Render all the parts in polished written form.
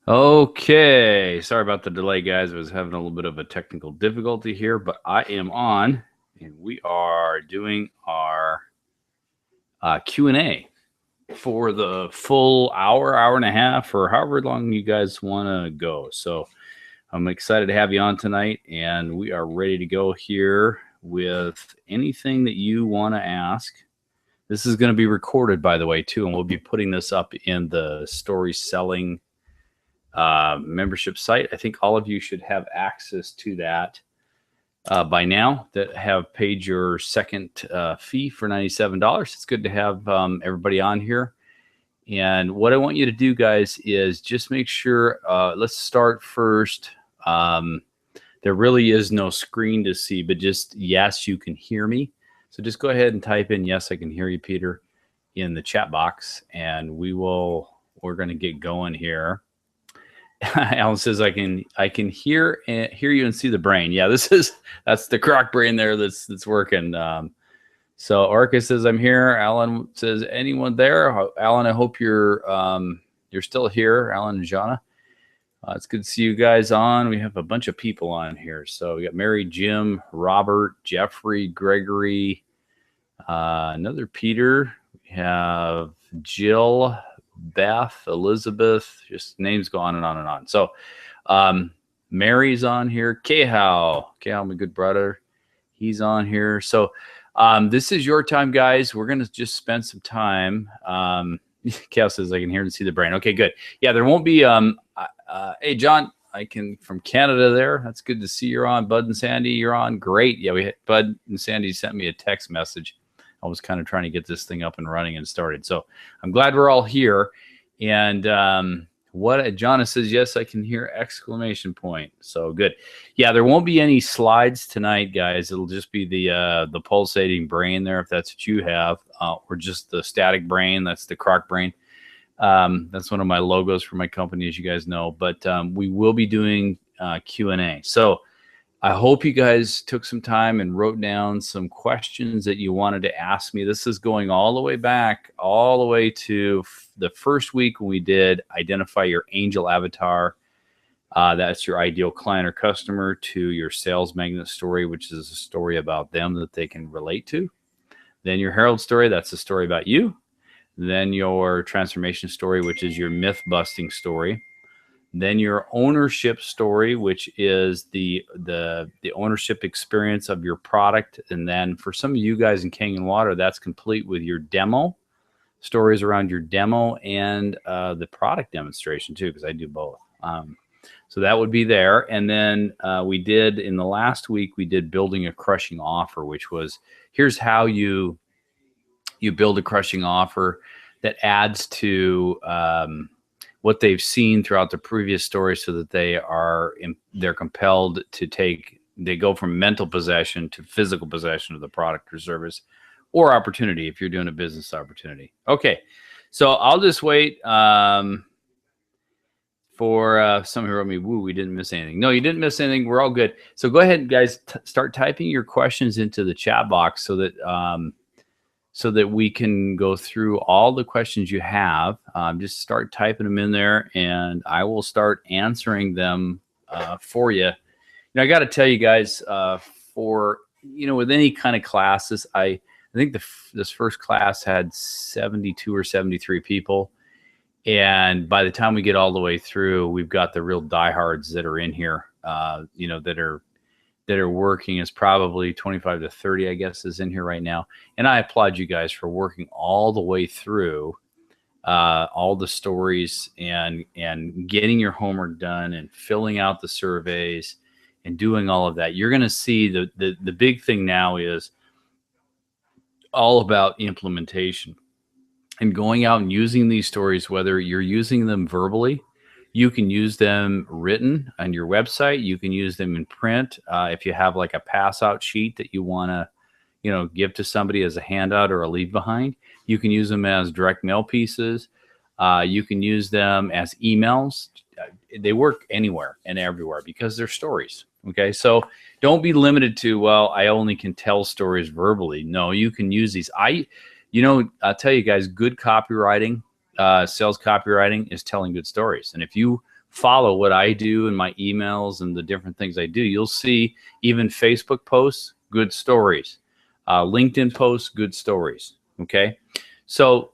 Okay, sorry about the delay, guys. I was having a little bit of a technical difficulty here, but I am on, and we are doing our Q&A for the full hour and a half, or however long you guys want to go. So I'm excited to have you on tonight, and we are ready to go here with anything that you want to ask. This is going to be recorded, by the way, too, and we'll be putting this up in the story selling membership site. I think all of you should have access to that by now that have paid your second fee for $97. It's good to have everybody on here. And what I want you to do, guys, is just make sure, let's start first. There really is no screen to see, but just yes, you can hear me. So just go ahead and type in, yes, I can hear you, Peter, in the chat box, and we're going to get going here. Alan says, I can hear you and see the brain. Yeah, that's the croc brain there that's working. So Orca says, I'm here. Alan says, anyone there? Alan, I hope you're still here. Alan and Jana. It's good to see you guys on. We have a bunch of people on here. So we got Mary, Jim, Robert, Jeffrey, Gregory, another Peter. We have Jill, Beth, Elizabeth, just names go on and on and on. So Mary's on here. Kehao, my good brother, he's on here. So this is your time, guys. We're going to just spend some time. Kehao says, I can hear and see the brain. Okay, good. Yeah, there won't be, hey, John, I can from Canada there. That's good to see you're on. Bud and Sandy, you're on. Great. Yeah, Bud and Sandy sent me a text message. I was kind of trying to get this thing up and running and started. So I'm glad we're all here. And what Jonna says, yes, I can hear exclamation point. So good. Yeah, there won't be any slides tonight, guys. It'll just be the pulsating brain there, if that's what you have, or just the static brain. That's the croc brain. That's one of my logos for my company, as you guys know. But we will be doing Q&A. So I hope you guys took some time and wrote down some questions that you wanted to ask me. This is going all the way back, all the way to the first week when we did identify your angel avatar. That's your ideal client or customer, to your sales magnet story, which is a story about them that they can relate to. Then your herald story, that's a story about you. Then your transformation story, which is your myth busting story. Then your ownership story, which is the ownership experience of your product. And then for some of you guys in Kangen Water, that's complete with your demo, stories around your demo, and the product demonstration too, because I do both. So that would be there. And then we did, in the last week, we did building a crushing offer, which was, here's how you build a crushing offer that adds to what they've seen throughout the previous story, so that they're compelled to they go from mental possession to physical possession of the product or service or opportunity, if you're doing a business opportunity. Okay, so I'll just wait for someone who wrote me, woo, we didn't miss anything. No, you didn't miss anything. We're all good. So go ahead, guys, start typing your questions into the chat box so that we can go through all the questions you have. Just start typing them in there, and I will start answering them for you. I got to tell you guys, with any kind of classes, I think this first class had 72 or 73 people. And by the time we get all the way through, we've got the real diehards that are in here, that are working. Is probably 25 to 30, I guess, is in here right now. And I applaud you guys for working all the way through all the stories and getting your homework done and filling out the surveys and doing all of that. You're going to see the big thing now is all about implementation and going out and using these stories, whether you're using them verbally. You can use them written on your website. You can use them in print. If you have like a pass out sheet that you want to, give to somebody as a handout or a leave behind, you can use them as direct mail pieces. You can use them as emails. They work anywhere and everywhere because they're stories. Okay. So don't be limited to, well, I only can tell stories verbally. No, you can use these. I'll tell you guys, good copywriting, sales copywriting is telling good stories. And if you follow what I do in my emails and the different things I do, you'll see even Facebook posts, good stories, LinkedIn posts, good stories. Okay. So,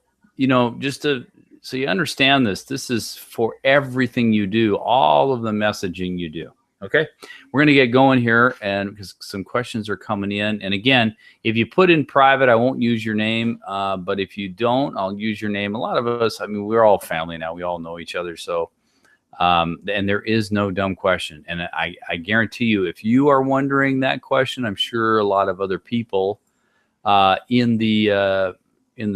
so you understand this is for everything you do, all of the messaging you do. Okay. We're going to get going here, and because some questions are coming in. And again, if you put in private, I won't use your name. But if you don't, I'll use your name. A lot of us, I mean, we're all family now. We all know each other. So, and there is no dumb question. And I guarantee you, if you are wondering that question, I'm sure a lot of other people in the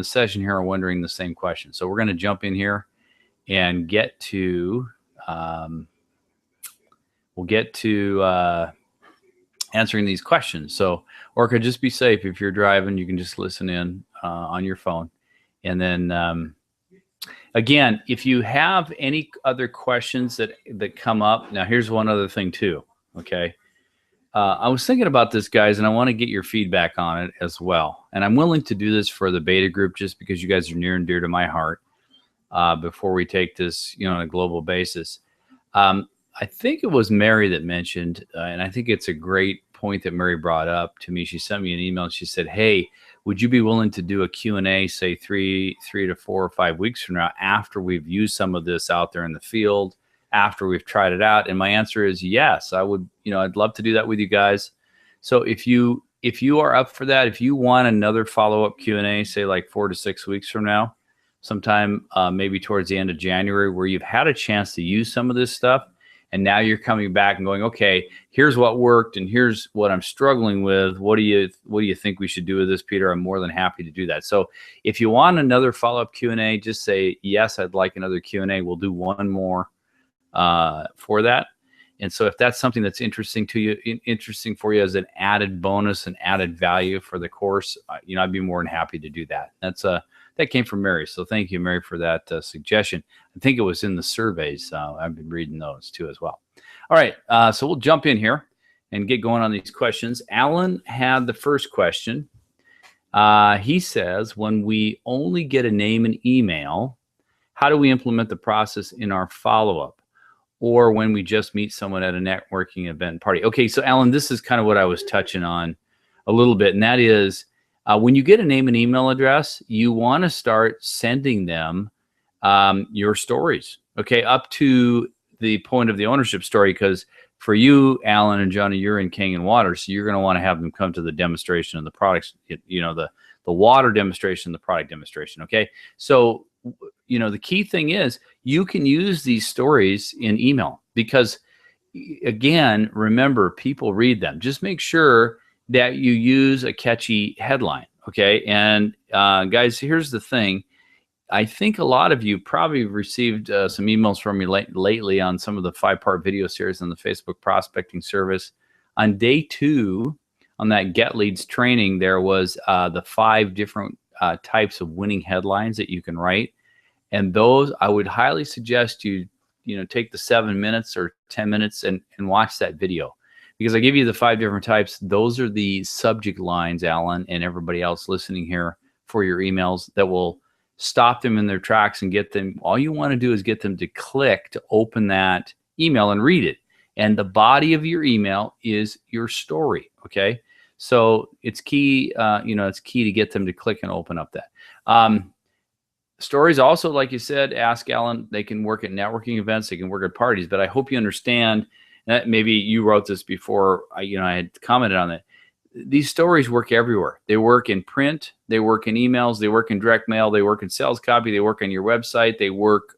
session here are wondering the same question. So we're going to jump in here and get to answering these questions. So, Orca, just be safe. If you're driving, you can just listen in on your phone. And then again, if you have any other questions that come up, now here's one other thing too. Okay. I was thinking about this, guys, and I want to get your feedback on it as well. And I'm willing to do this for the beta group just because you guys are near and dear to my heart before we take this, on a global basis. I think it was Mary that mentioned, and I think it's a great point that Mary brought up to me. She sent me an email and she said, hey, would you be willing to do a Q&A, say 3 to 4 or 5 weeks from now after we've used some of this out there in the field, after we've tried it out? And my answer is yes, I would, I'd love to do that with you guys. So if you are up for that, if you want another follow-up Q&A, say like 4 to 6 weeks from now, sometime maybe towards the end of January, where you've had a chance to use some of this stuff, and now you're coming back and going, okay, here's what worked and here's what I'm struggling with. What do you think we should do with this, Peter? I'm more than happy to do that. So if you want another follow-up Q&A, just say, yes, I'd like another Q&A. We'll do one more for that. And so if that's something that's interesting for you as an added bonus and added value for the course, I'd be more than happy to do that. That came from Mary. So thank you, Mary, for that suggestion. I think it was in the surveys. I've been reading those too as well. All right. So we'll jump in here and get going on these questions. Alan had the first question. He says, when we only get a name and email, how do we implement the process in our follow-up? Or when we just meet someone at a networking event party? Okay, so Alan, this is kind of what I was touching on a little bit, and that is when you get a name and email address, you want to start sending them your stories, okay, up to the point of the ownership story, because for you, Alan and Johnny, you're in Kangen Water, so you're going to want to have them come to the demonstration of the products, the water demonstration, the product demonstration, okay? So the key thing is you can use these stories in email because, again, remember, people read them. Just make sure that you use a catchy headline, okay? And guys, here's the thing. I think a lot of you probably received some emails from me lately on some of the 5-part video series on the Facebook prospecting service. On day 2, on that Get Leads training, there was the 5 different types of winning headlines that you can write. And those, I would highly suggest you take the 7 minutes or 10 minutes and watch that video, because I give you the 5 different types. Those are the subject lines, Alan, and everybody else listening here, for your emails that will stop them in their tracks and get them. All you want to do is get them to click to open that email and read it. And the body of your email is your story. Okay. So it's key, it's key to get them to click and open up that. Stories also, like you said, ask Alan, they can work at networking events, they can work at parties, but I hope you understand that. Maybe you wrote this before I had commented on it. These stories work everywhere. They work in print, they work in emails, they work in direct mail, they work in sales copy, they work on your website, they work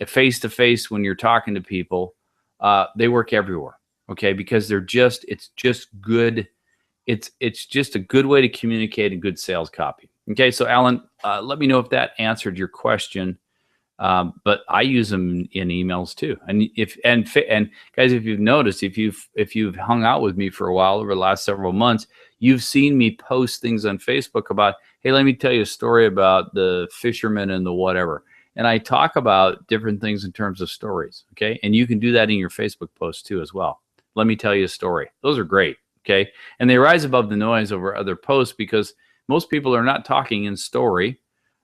face-to-face when you're talking to people. They work everywhere, okay? Because it's just good. It's just a good way to communicate and good sales copy. Okay, so Alan, let me know if that answered your question. But I use them in emails too. And guys, if you've noticed, if you've hung out with me for a while over the last several months, you've seen me post things on Facebook about, hey, let me tell you a story about the fisherman and the whatever. And I talk about different things in terms of stories. Okay, and you can do that in your Facebook post too as well. Let me tell you a story. Those are great. Okay, and they rise above the noise over other posts because most people are not talking in story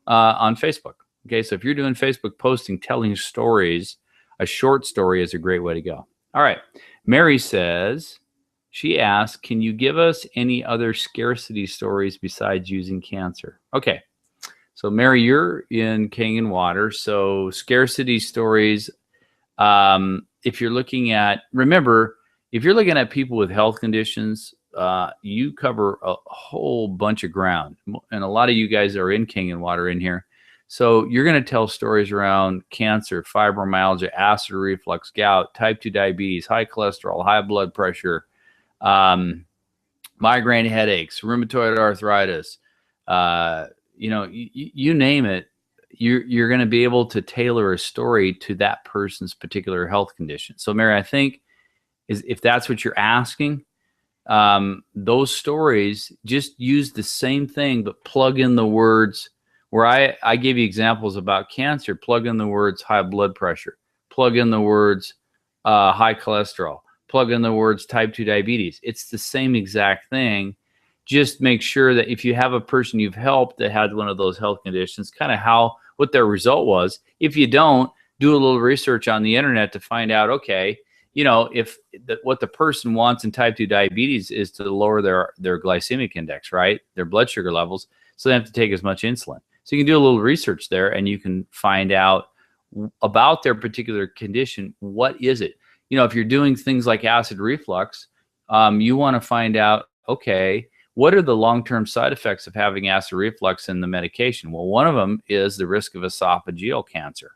on Facebook. Okay, so if you're doing Facebook posting, telling stories, a short story is a great way to go. All right. Mary says, she asks, can you give us any other scarcity stories besides using cancer? Okay. So Mary, you're in Kangen Water. So scarcity stories, if you're looking at, remember, if you're looking at people with health conditions, you cover a whole bunch of ground. And a lot of you guys are in Kangen Water in here. So you're going to tell stories around cancer, fibromyalgia, acid reflux, gout, type 2 diabetes, high cholesterol, high blood pressure, migraine headaches, rheumatoid arthritis, you name it. You're going to be able to tailor a story to that person's particular health condition. So Mary, I think if that's what you're asking, those stories, just use the same thing, but plug in the words where I gave you examples about cancer, plug in the words high blood pressure, plug in the words high cholesterol, plug in the words type 2 diabetes. It's the same exact thing. Just make sure that if you have a person you've helped that had one of those health conditions, kind of what their result was. If you don't, do a little research on the internet to find out, okay, if what the person wants in type 2 diabetes is to lower their glycemic index, right? Their blood sugar levels, so they have to take as much insulin. So you can do a little research there and you can find out about their particular condition. What is it? If you're doing things like acid reflux, you want to find out, okay, what are the long-term side effects of having acid reflux in the medication? Well, one of them is the risk of esophageal cancer.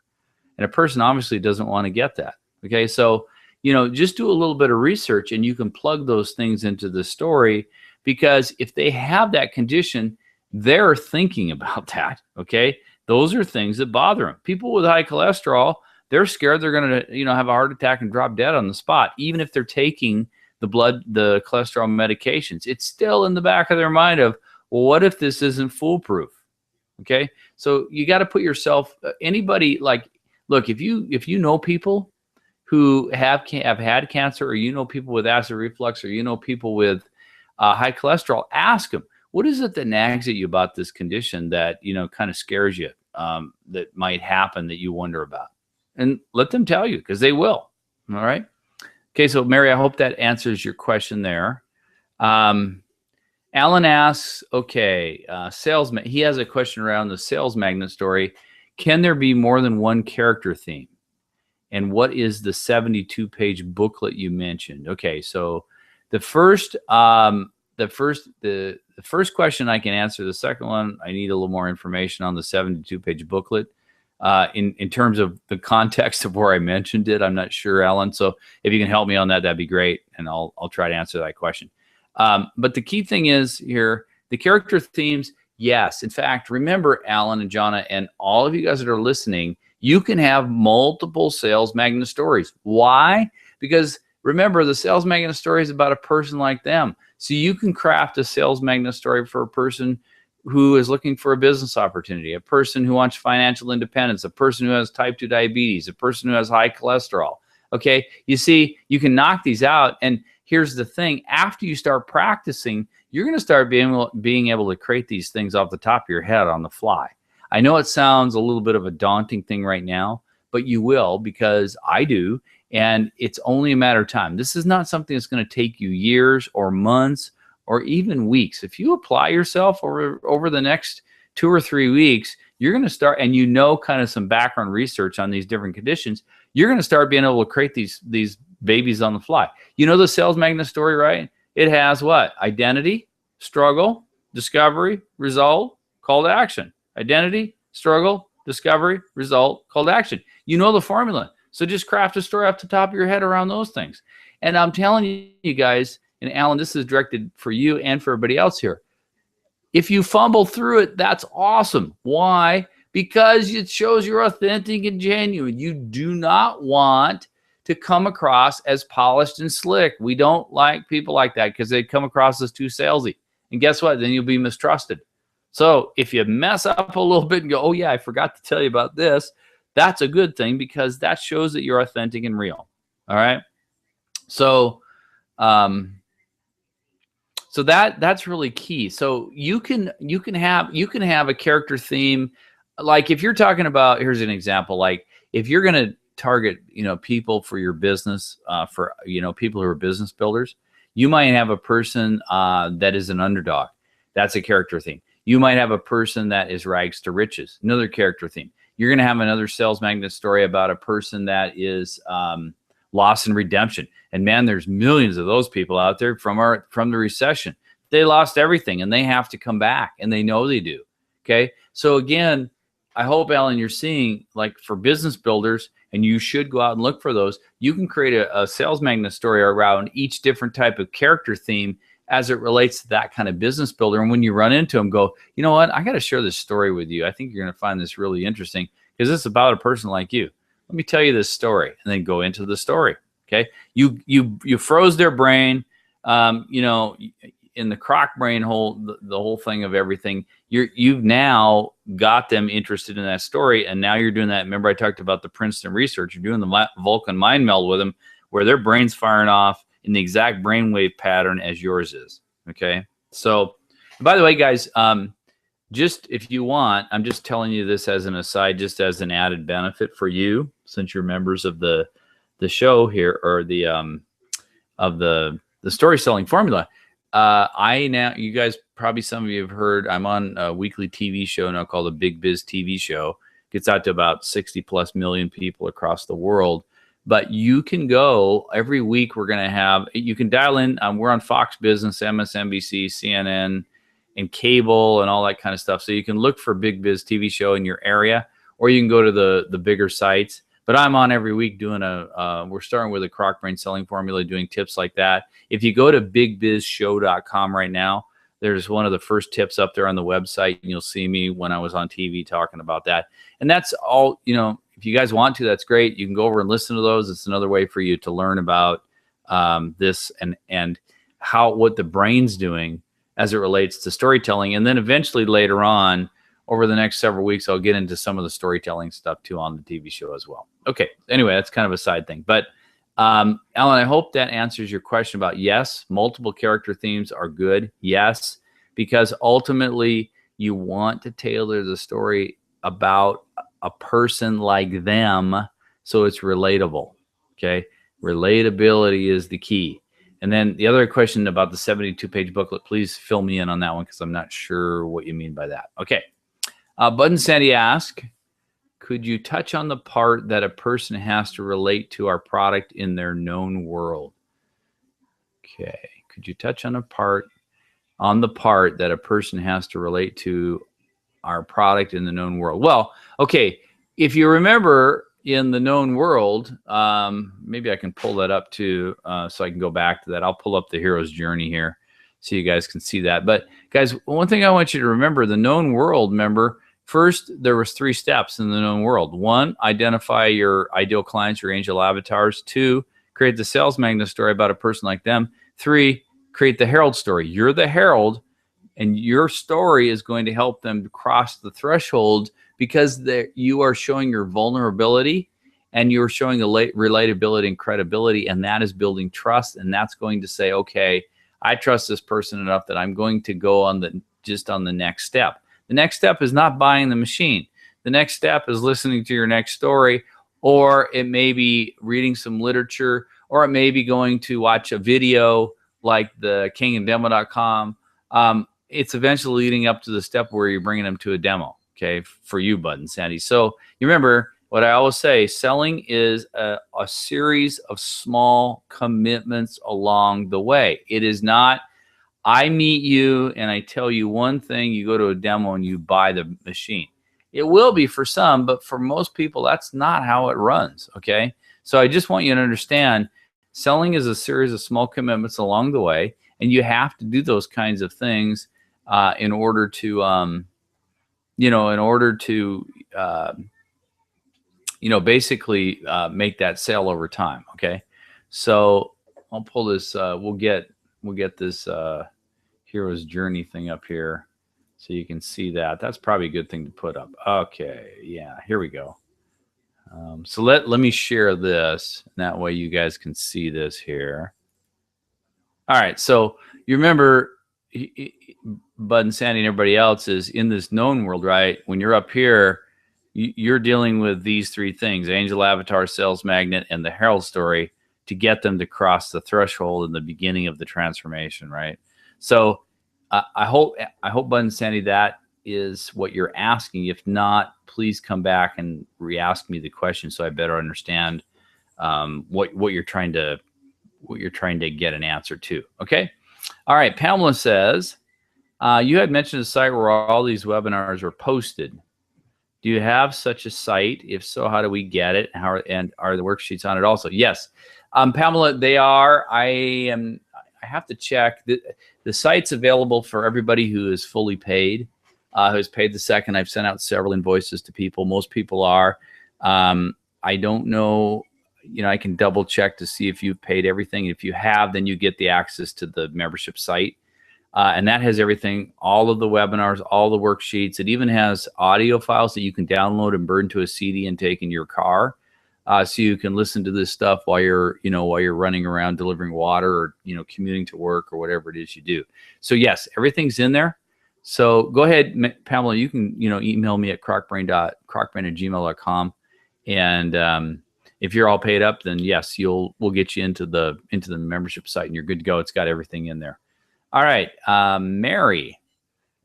And a person obviously doesn't want to get that. Okay, so, just do a little bit of research and you can plug those things into the story, because if they have that condition, they're thinking about that. Okay, those are things that bother them. People with high cholesterol, they're scared they're going to, have a heart attack and drop dead on the spot, even if they're taking the cholesterol medications. It's still in the back of their mind of, well, what if this isn't foolproof? Okay, so you got to put yourself, anybody, like, look, if you know people who have had cancer, or people with acid reflux, or people with high cholesterol, ask them, what is it that nags at you about this condition that kind of scares you, that might happen that you wonder about, and let them tell you, because they will. All right. Okay, so Mary, I hope that answers your question there. Alan asks, okay, salesman. He has a question around the sales magnet story. Can there be more than one character theme? And what is the 72-page booklet you mentioned? Okay, so the first question I can answer. The second one, I need a little more information on the 72-page booklet. In terms of the context of where I mentioned it, I'm not sure, Alan. So if you can help me on that, that'd be great, and I'll try to answer that question. But the key thing is here, the character themes. Yes, in fact, remember, Alan and Jonna, and all of you guys that are listening, you can have multiple sales magnet stories. Why? Because remember, the sales magnet story is about a person like them. So you can craft a sales magnet story for a person who is looking for a business opportunity, a person who wants financial independence, a person who has type 2 diabetes, a person who has high cholesterol. Okay, you see, you can knock these out. And here's the thing, after you start practicing, you're going to start being able to create these things off the top of your head on the fly. I know it sounds a little bit of a daunting thing right now, but you will, because I do, and it's only a matter of time. This is not something that's going to take you years or months or even weeks. If you apply yourself over the next 2 or 3 weeks, you're going to start, and kind of some background research on these different conditions, you're going to start being able to create these babies on the fly. The sales magnet story, right? It has what? Identity, struggle, discovery, result, call to action. Identity, struggle, discovery, result, call to action. You know the formula. So just craft a story off the top of your head around those things. And I'm telling you guys, and Alan, this is directed for you and for everybody else here. If you fumble through it, that's awesome. Why? Because it shows you're authentic and genuine. You do not want to come across as polished and slick. We don't like people like that because they come across as too salesy. And guess what? Then you'll be mistrusted. So if you mess up a little bit and go, oh yeah, I forgot to tell you about this, that's a good thing, because that shows that you're authentic and real. All right. So, so that's really key. So you can have a character theme. Like if you're talking about, here's an example. Like if you're going to target, people for your business, for, people who are business builders. You might have a person that is an underdog. That's a character theme. You might have a person that is rags to riches, another character theme. You're going to have another sales magnet story about a person that is loss and redemption. And man, there's millions of those people out there from the recession. They lost everything and they have to come back, and they know they do. Okay. So again, I hope, Alan, you're seeing, like, for business builders, and you should go out and look for those. You can create a sales magnet story around each different type of character theme as it relates to that kind of business builder. And when you run into them, go, you know what? I got to share this story with you. I think you're going to find this really interesting because it's about a person like you. Let me tell you this story, and then go into the story. Okay. You froze their brain, in the croc brain hole, the whole thing of everything. You've now got them interested in that story, and now you're doing that. Remember, I talked about the Princeton research. You're doing the Vulcan mind meld with them, where their brain's firing off in the exact brainwave pattern as yours is. Okay. So, by the way, guys, just if you want, I'm just telling you this as an aside, just as an added benefit for you, since you're members of the show here, or the story selling formula. You guys, probably some of you have heard, I'm on a weekly TV show now called the Big Biz TV Show. Gets out to about 60+ million people across the world. But you can go every week. You can dial in. We're on Fox Business, MSNBC, CNN, and cable, and all that kind of stuff. So you can look for Big Biz TV Show in your area, or you can go to the bigger sites. But I'm on every week doing we're starting with a Croc Brain selling formula, doing tips like that. If you go to bigbizshow.com right now, there's one of the first tips up there on the website, and you'll see me when I was on TV talking about that. And that's all, if you guys want to, that's great. You can go over and listen to those. It's another way for you to learn about this and what the brain's doing as it relates to storytelling. And then eventually later on, over the next several weeks, I'll get into some of the storytelling stuff too on the TV show as well. Okay. Anyway, that's kind of a side thing. But Alan, I hope that answers your question about, yes, multiple character themes are good. Yes, because ultimately you want to tailor the story about a person like them so it's relatable. Okay. Relatability is the key. And then the other question about the 72-page booklet, please fill me in on that one, because I'm not sure what you mean by that. Okay. Bud and Sandy ask, could you touch on the part that a person has to relate to our product in their known world? Okay. Could you touch on the part that a person has to relate to our product in the known world? Well, okay. If you remember in the known world, maybe I can pull that up too, so I can go back to that. I'll pull up the hero's journey here so you guys can see that. But guys, one thing I want you to remember, the known world, remember, first, there was 3 steps in the known world. 1, identify your ideal clients, your angel avatars. 2, create the sales magnet story about a person like them. 3, create the herald story. You're the herald, and your story is going to help them cross the threshold, because you are showing your vulnerability, and you're showing the relatability and credibility, and that is building trust. And that's going to say, okay, I trust this person enough that I'm going to go on the next step. The next step is not buying the machine. The next step is listening to your next story, or it may be reading some literature, or it may be going to watch a video like the kingandemo.com. It's eventually leading up to the step where you're bringing them to a demo, okay, for you, Bud and Sandy. So you remember what I always say, selling is a series of small commitments along the way. It is not, I meet you and I tell you one thing, you go to a demo and you buy the machine. It will be for some, but for most people, that's not how it runs, okay? So I just want you to understand, selling is a series of small commitments along the way, and you have to do those kinds of things in order to, basically make that sale over time, okay? So I'll pull this, we'll get this hero's journey thing up here so you can see that. That's probably a good thing to put up. Okay, yeah, here we go. So let me share this, and that way you guys can see this here. All right, so you remember Bud and Sandy and everybody else is in this known world, right? When you're up here, you're dealing with these three things: Angel Avatar, Sales Magnet, and the Herald Story, to get them to cross the threshold in the beginning of the transformation, right? So I hope Bud and Sandy, that is what you're asking. If not, please come back and re-ask me the question so I better understand what you're trying to get an answer to. Okay. All right. Pamela says, you had mentioned a site where all these webinars are posted. Do you have such a site? If so, how do we get it? And are the worksheets on it also? Yes. Pamela, they are. I have to check. The site's available for everybody who is fully paid, who has paid the second. I've sent out several invoices to people. Most people are. I don't know. I can double check to see if you've paid everything. If you have, then you get the access to the membership site. And that has everything, all of the webinars, all the worksheets. It even has audio files that you can download and burn to a CD and take in your car. So you can listen to this stuff while you're running around delivering water, or, commuting to work, or whatever it is you do. So yes, everything's in there. So go ahead, Pamela, you can, email me at crocbrain@gmail.com. And if you're all paid up, then yes, we'll get you into the membership site and you're good to go. It's got everything in there. All right. Mary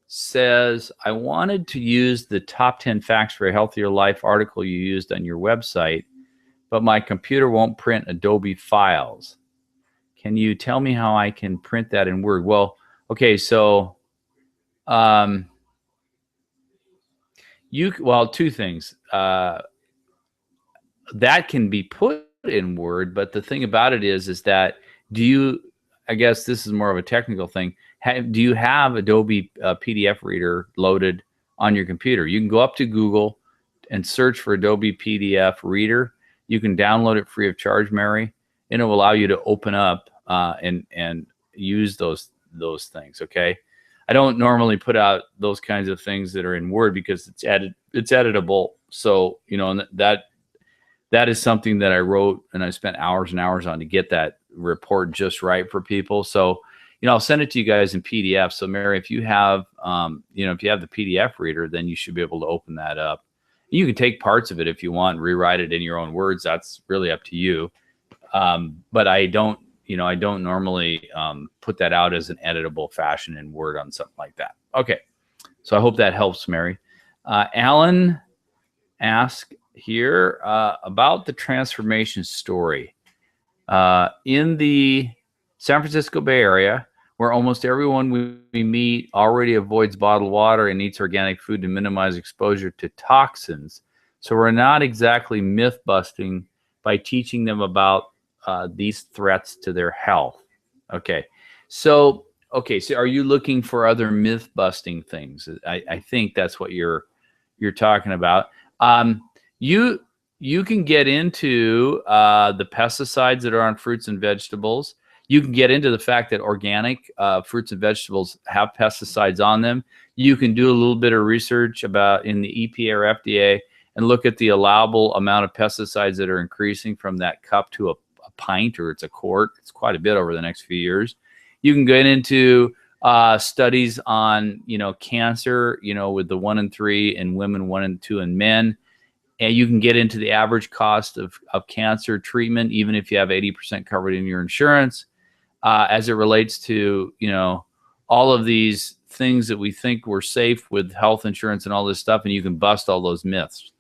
says, I wanted to use the top 10 facts for a healthier life article you used on your website, but my computer won't print Adobe files. Can you tell me how I can print that in Word? Well, okay. So, two things. That can be put in Word, but the thing about it is that I guess this is more of a technical thing. Do you have Adobe PDF Reader loaded on your computer? You can go up to Google and search for Adobe PDF Reader. You can download it free of charge, Mary, and it will allow you to open up and use those things. Okay. I don't normally put out those kinds of things that are in Word because it's editable. So, and that is something that I wrote and I spent hours and hours on to get that report just right for people. So, I'll send it to you guys in PDF. So Mary, if you have, if you have the PDF reader, then you should be able to open that up. You can take parts of it if you want, and rewrite it in your own words. That's really up to you. But I don't normally put that out as an editable fashion in Word on something like that. Okay. So I hope that helps, Mary. Alan asked here about the transformation story. In the San Francisco Bay Area, where almost everyone we meet already avoids bottled water and eats organic food to minimize exposure to toxins. So we're not exactly myth busting by teaching them about these threats to their health. Okay. So are you looking for other myth busting things? I think that's what you're talking about. You can get into the pesticides that are on fruits and vegetables. You can get into the fact that organic fruits and vegetables have pesticides on them. You can do a little bit of research about in the EPA or FDA and look at the allowable amount of pesticides that are increasing from that cup to a pint, or it's a quart. It's quite a bit over the next few years. You can get into studies on, cancer, with the 1 in 3 in women, 1 in 2 in men. And you can get into the average cost of cancer treatment, even if you have 80% covered in your insurance, as it relates to, all of these things that we think we're safe with health insurance and all this stuff. And you can bust all those myths.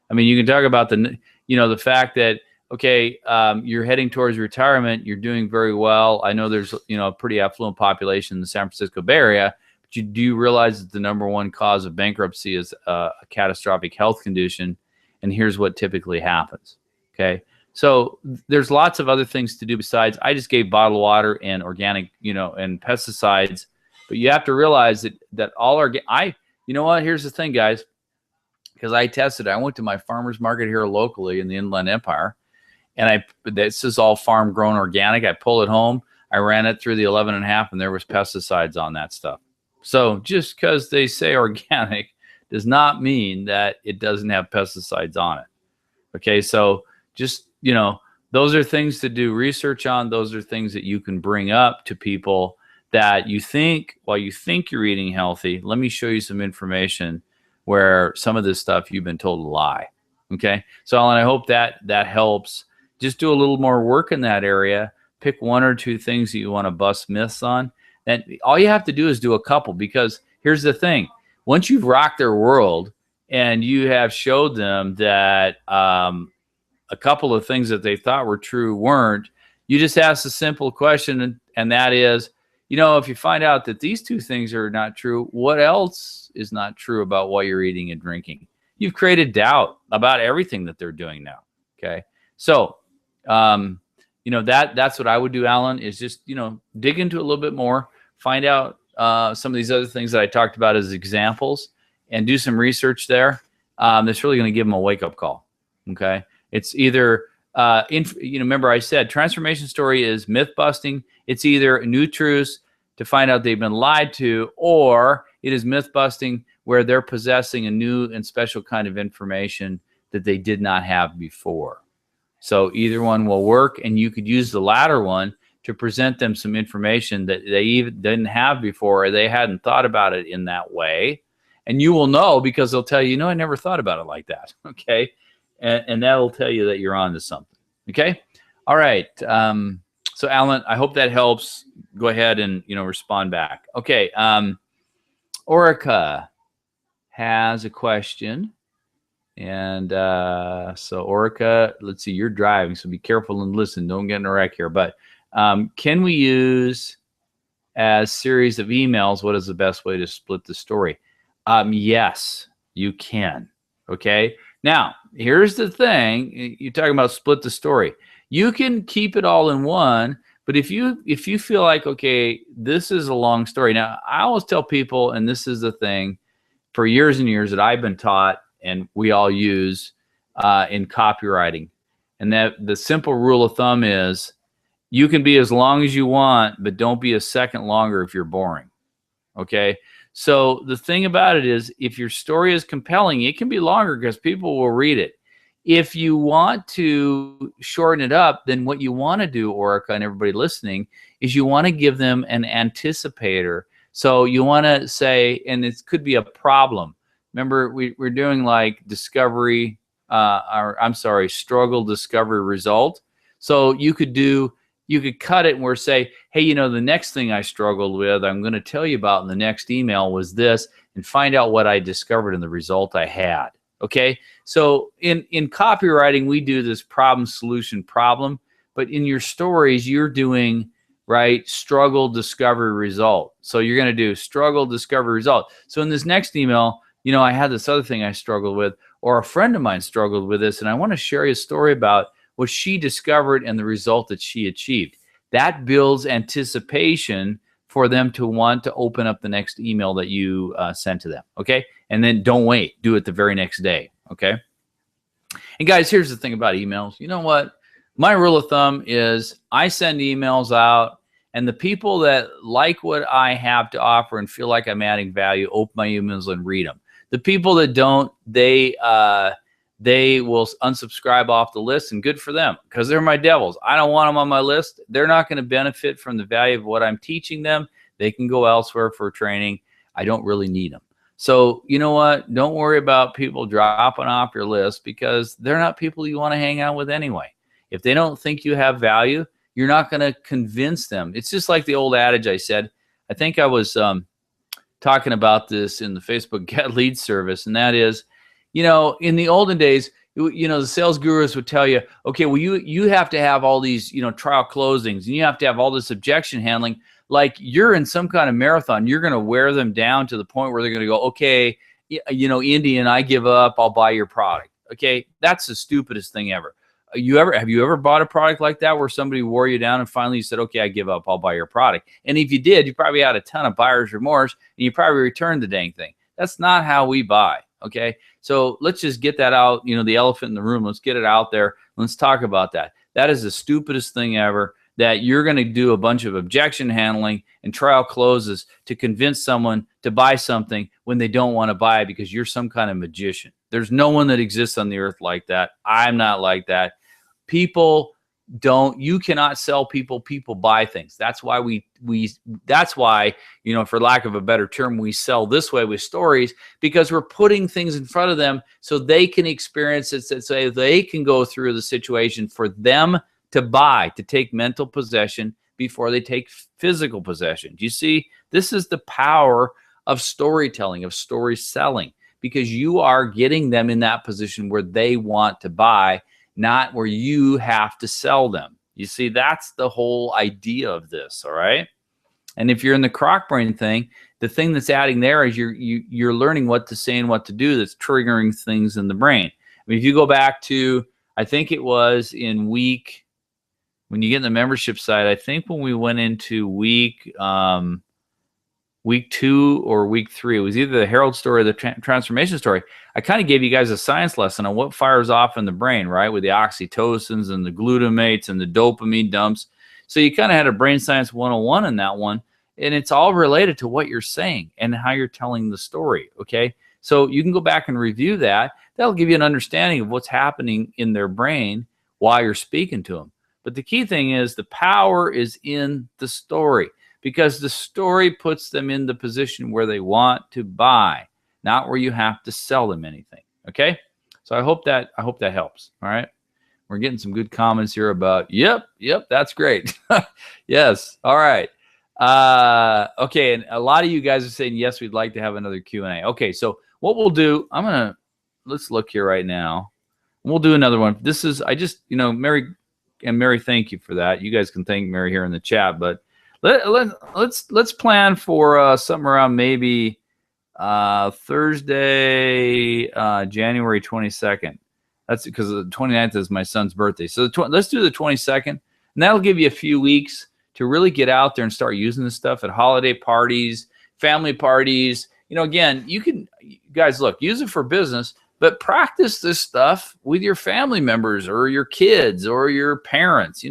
I mean, you can talk about the fact that, okay, you're heading towards retirement. You're doing very well. I know there's, a pretty affluent population in the San Francisco Bay Area, but do you realize that the number one cause of bankruptcy is a catastrophic health condition? And here's what typically happens. Okay. So there's lots of other things to do besides, I just gave bottled water and organic, and pesticides, but you have to realize that all here's the thing, guys, because I tested it. I went to my farmer's market here locally in the Inland Empire, and this is all farm grown organic. I pull it home. I ran it through the 11.5, and there was pesticides on that stuff. So just because they say organic does not mean that it doesn't have pesticides on it. Okay, so just, those are things to do research on. Those are things that you can bring up to people that you think, while you think you're eating healthy, let me show you some information where some of this stuff you've been told a lie. Okay. So Alan, I hope that helps. Just do a little more work in that area. Pick one or two things that you want to bust myths on. And all you have to do is do a couple, because here's the thing. Once you've rocked their world and you have showed them that a couple of things that they thought were true weren't, you just ask a simple question, and that is, if you find out that these two things are not true, what else is not true about what you're eating and drinking? You've created doubt about everything that they're doing now. Okay. So, that's what I would do, Alan, is just, dig into it a little bit more, find out some of these other things that I talked about as examples, and do some research there. That's really going to give them a wake-up call. Okay. It's either, remember I said transformation story is myth busting. It's either new truths to find out they've been lied to, or it is myth busting where they're possessing a new and special kind of information that they did not have before. So either one will work, and you could use the latter one to present them some information that they even didn't have before, or they hadn't thought about it in that way. And you will know, because they'll tell you, I never thought about it like that. Okay. And that'll tell you that you're on to something. Okay. All right. So Alan, I hope that helps. Go ahead and, respond back. Okay. Orica has a question. And so Orica, let's see, you're driving, so be careful and listen. Don't get in a wreck here. But can we use as series of emails? What is the best way to split the story? Yes, you can. Okay. Now, here's the thing. You're talking about split the story. You can keep it all in one, but if you feel like, okay, this is a long story. Now, I always tell people, and this is the thing for years and years that I've been taught and we all use in copywriting. And that the simple rule of thumb is you can be as long as you want, but don't be a second longer if you're boring. Okay. So the thing about it is, if your story is compelling, it can be longer because people will read it. If you want to shorten it up, then what you want to do, Orica, and everybody listening, is you want to give them an anticipator. So you want to say, and it could be a problem. Remember, we're doing like discovery, struggle, discovery, result. So you could cut it and we're say, hey, the next thing I struggled with, I'm going to tell you about in the next email was this, and find out what I discovered and the result I had. Okay. So in copywriting, we do this problem, solution, problem, but in your stories, you're doing, right, struggle, discovery, result. So you're going to do struggle, discovery, result. So in this next email, I had this other thing I struggled with, or a friend of mine struggled with this, and I want to share a story about what she discovered and the result that she achieved. That builds anticipation for them to want to open up the next email that you sent to them. Okay. And then don't wait. Do it the very next day. Okay. And guys, here's the thing about emails. You know what? My rule of thumb is I send emails out, and the people that like what I have to offer and feel like I'm adding value, open my emails and read them. The people that don't, they will unsubscribe off the list, and good for them, because they're my devils. I don't want them on my list. They're not going to benefit from the value of what I'm teaching them. They can go elsewhere for training. I don't really need them. So you know what? Don't worry about people dropping off your list, because they're not people you want to hang out with anyway. If they don't think you have value, you're not going to convince them. It's just like the old adage I said. I think I was talking about this in the Facebook Get Lead service, and that is, in the olden days, the sales gurus would tell you, okay, well, you have to have all these, trial closings, and you have to have all this objection handling. Like you're in some kind of marathon. You're going to wear them down to the point where they're going to go, okay, Indian, I give up. I'll buy your product. Okay, that's the stupidest thing ever. Have you ever bought a product like that where somebody wore you down and finally you said, okay, I give up, I'll buy your product? And if you did, you probably had a ton of buyer's remorse, and you probably returned the dang thing. That's not how we buy. Okay, so let's just get that out. The elephant in the room. Let's get it out there. Let's talk about that. That is the stupidest thing ever, that you're going to do a bunch of objection handling and trial closes to convince someone to buy something when they don't want to buy it because you're some kind of magician. There's no one that exists on the earth like that. I'm not like that. People you cannot sell people, people buy things. That's why that's why, for lack of a better term, we sell this way with stories, because we're putting things in front of them so they can experience it, so they can go through the situation for them to buy, to take mental possession before they take physical possession. Do you see? This is the power of storytelling, of story selling, because you are getting them in that position where they want to buy, not where you have to sell them. You see, that's the whole idea of this, all right? And if you're in the croc brain thing, the thing that's adding there is you're learning what to say and what to do that's triggering things in the brain. I mean, if you go back to, I think it was in when you get in the membership side, I think when we went into week 2 or week 3, it was either the Herald story or the transformation story. I kind of gave you guys a science lesson on what fires off in the brain, right? With the oxytocins and the glutamates and the dopamine dumps. So you kind of had a brain science 101 in that one. And it's all related to what you're saying and how you're telling the story, okay? So you can go back and review that. That'll give you an understanding of what's happening in their brain while you're speaking to them. But the key thing is the power is in the story, because the story puts them in the position where they want to buy, not where you have to sell them anything. Okay. So I hope that helps. All right. We're getting some good comments here about, yep, that's great. Yes. All right. Okay. And a lot of you guys are saying, yes, we'd like to have another Q&A. Okay. So what we'll do, let's look here right now. We'll do another one. This is, Mary, thank you for that. You guys can thank Mary here in the chat, but let's plan for something around maybe Thursday, January 22nd. That's because the 29th is my son's birthday. So let's do the 22nd, and that'll give you a few weeks to really get out there and start using this stuff at holiday parties, family parties. Again, guys, look, use it for business, but practice this stuff with your family members or your kids or your parents.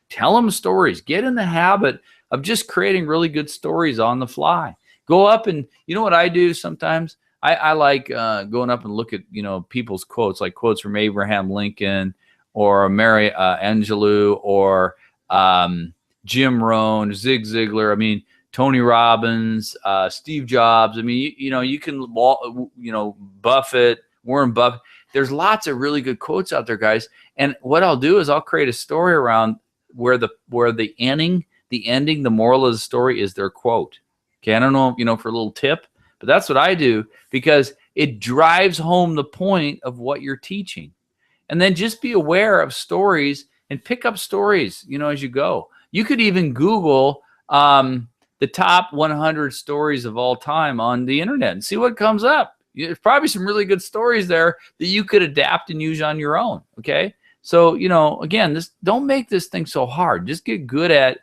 Tell them stories. Get in the habit of just creating really good stories on the fly. Go up and, what I do sometimes? I like going up and look at, people's quotes, like quotes from Abraham Lincoln or Mary Angelou or Jim Rohn, Zig Ziglar. Tony Robbins, Steve Jobs. You can, Buffett, Warren Buffett. There's lots of really good quotes out there, guys. And what I'll do is I'll create a story around where the ending, the moral of the story is their quote. Okay, I don't know, for a little tip, but that's what I do, because it drives home the point of what you're teaching. And then just be aware of stories and pick up stories, as you go. You could even Google the top 100 stories of all time on the internet and see what comes up. There's probably some really good stories there that you could adapt and use on your own. Okay. So, again, don't make this thing so hard. Just get good at,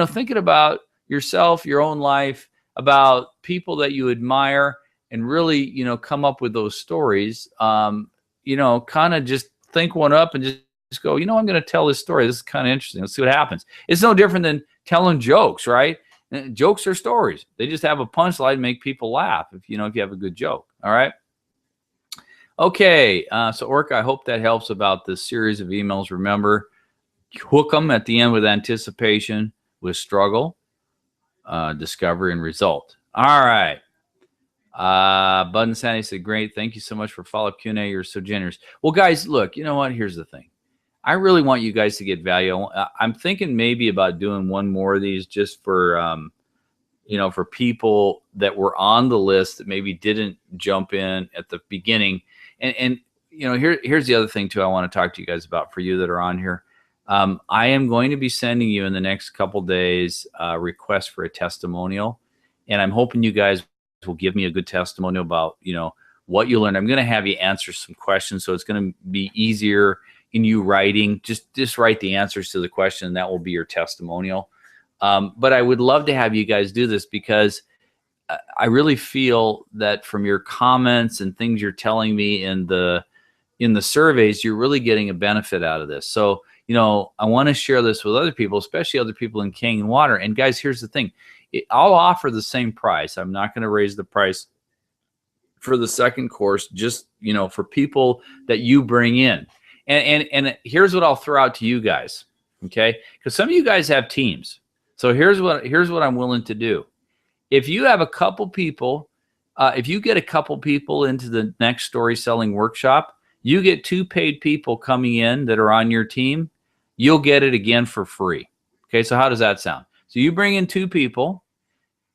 thinking about yourself, your own life, about people that you admire, and really, come up with those stories. Kind of just think one up and just go, I'm going to tell this story. This is kind of interesting. Let's see what happens. It's no different than telling jokes, right? Jokes are stories. They just have a punchline to make people laugh if you have a good joke. All right. Okay. So Orca, I hope that helps about this series of emails. Remember, hook them at the end with anticipation, with struggle, discovery, and result. All right. Bud and Sandy said, great. Thank you so much for follow-up Q&A. You're so generous. Well, guys, look, you know what? Here's the thing. I really want you guys to get value. I'm thinking maybe about doing one more of these just for, for people that were on the list that maybe didn't jump in at the beginning. And here's the other thing too I want to talk to you guys about for you that are on here. I am going to be sending you in the next couple days a request for a testimonial, and I'm hoping you guys will give me a good testimonial about what you learned. I'm going to have you answer some questions, so it's going to be easier in you writing. Just write the answers to the question, and that will be your testimonial. But I would love to have you guys do this, because I really feel that from your comments and things you're telling me in the surveys, you're really getting a benefit out of this. So, I want to share this with other people, especially other people in Canyon Water. And guys, here's the thing. I'll offer the same price. I'm not going to raise the price for the second course, just, for people that you bring in. And here's what I'll throw out to you guys. Okay, because some of you guys have teams. So here's what I'm willing to do. If you have a couple people, if you get a couple people into the next story selling workshop, you get 2 paid people coming in that are on your team, you'll get it again for free. Okay, so how does that sound? So you bring in 2 people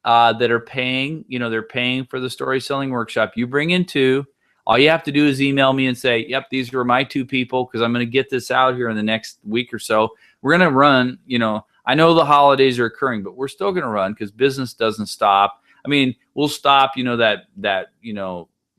that are paying, they're paying for the story selling workshop. You bring in 2. All you have to do is email me and say, yep, these are my 2 people, because I'm going to get this out here in the next week or so. We're going to run, I know the holidays are occurring, but we're still going to run because business doesn't stop. I mean, we'll stop, that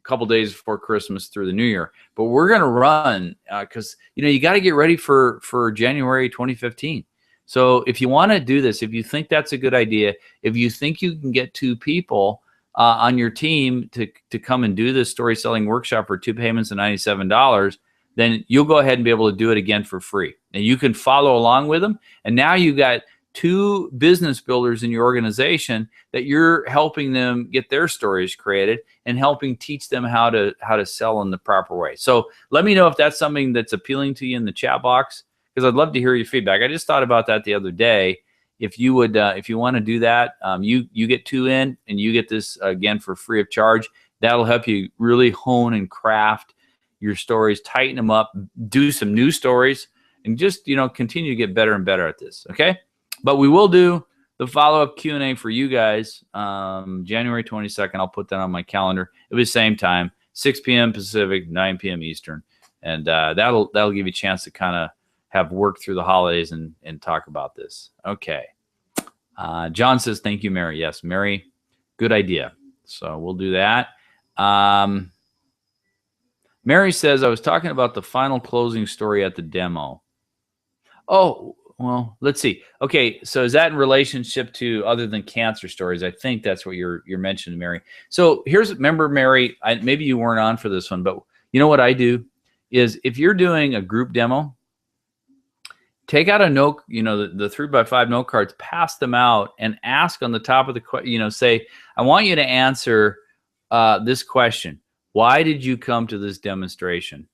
couple days before Christmas through the New Year, but we're going to run because, you got to get ready for January 2015. So if you want to do this, if you think that's a good idea, if you think you can get 2 people on your team to come and do this story selling workshop for 2 payments of $97, then you'll go ahead and be able to do it again for free. And you can follow along with them. And now you got 2 business builders in your organization that you're helping them get their stories created and helping teach them how to sell in the proper way. So let me know if that's something that's appealing to you in the chat box, because I'd love to hear your feedback. I just thought about that the other day. If you would, if you want to do that, you get 2 in, and you get this again for free of charge. That'll help you really hone and craft your stories, tighten them up, do some new stories, and just continue to get better and better at this. Okay, but we will do the follow-up Q&A for you guys January 22nd. I'll put that on my calendar. It'll be the same time, 6 p.m. Pacific, 9 p.m. Eastern, and that'll give you a chance to kind of have worked through the holidays and talk about this. Okay. John says, thank you, Mary. Yes, Mary, good idea. So we'll do that. Mary says, I was talking about the final closing story at the demo. Oh, well, let's see. Okay, so is that in relationship to other than cancer stories? I think that's what you're mentioning, Mary. So remember, Mary, maybe you weren't on for this one, but you know what I do is if you're doing a group demo, take out a note, the 3x5 note cards, pass them out, and ask on the top of the question, say, I want you to answer this question. Why did you come to this demonstration?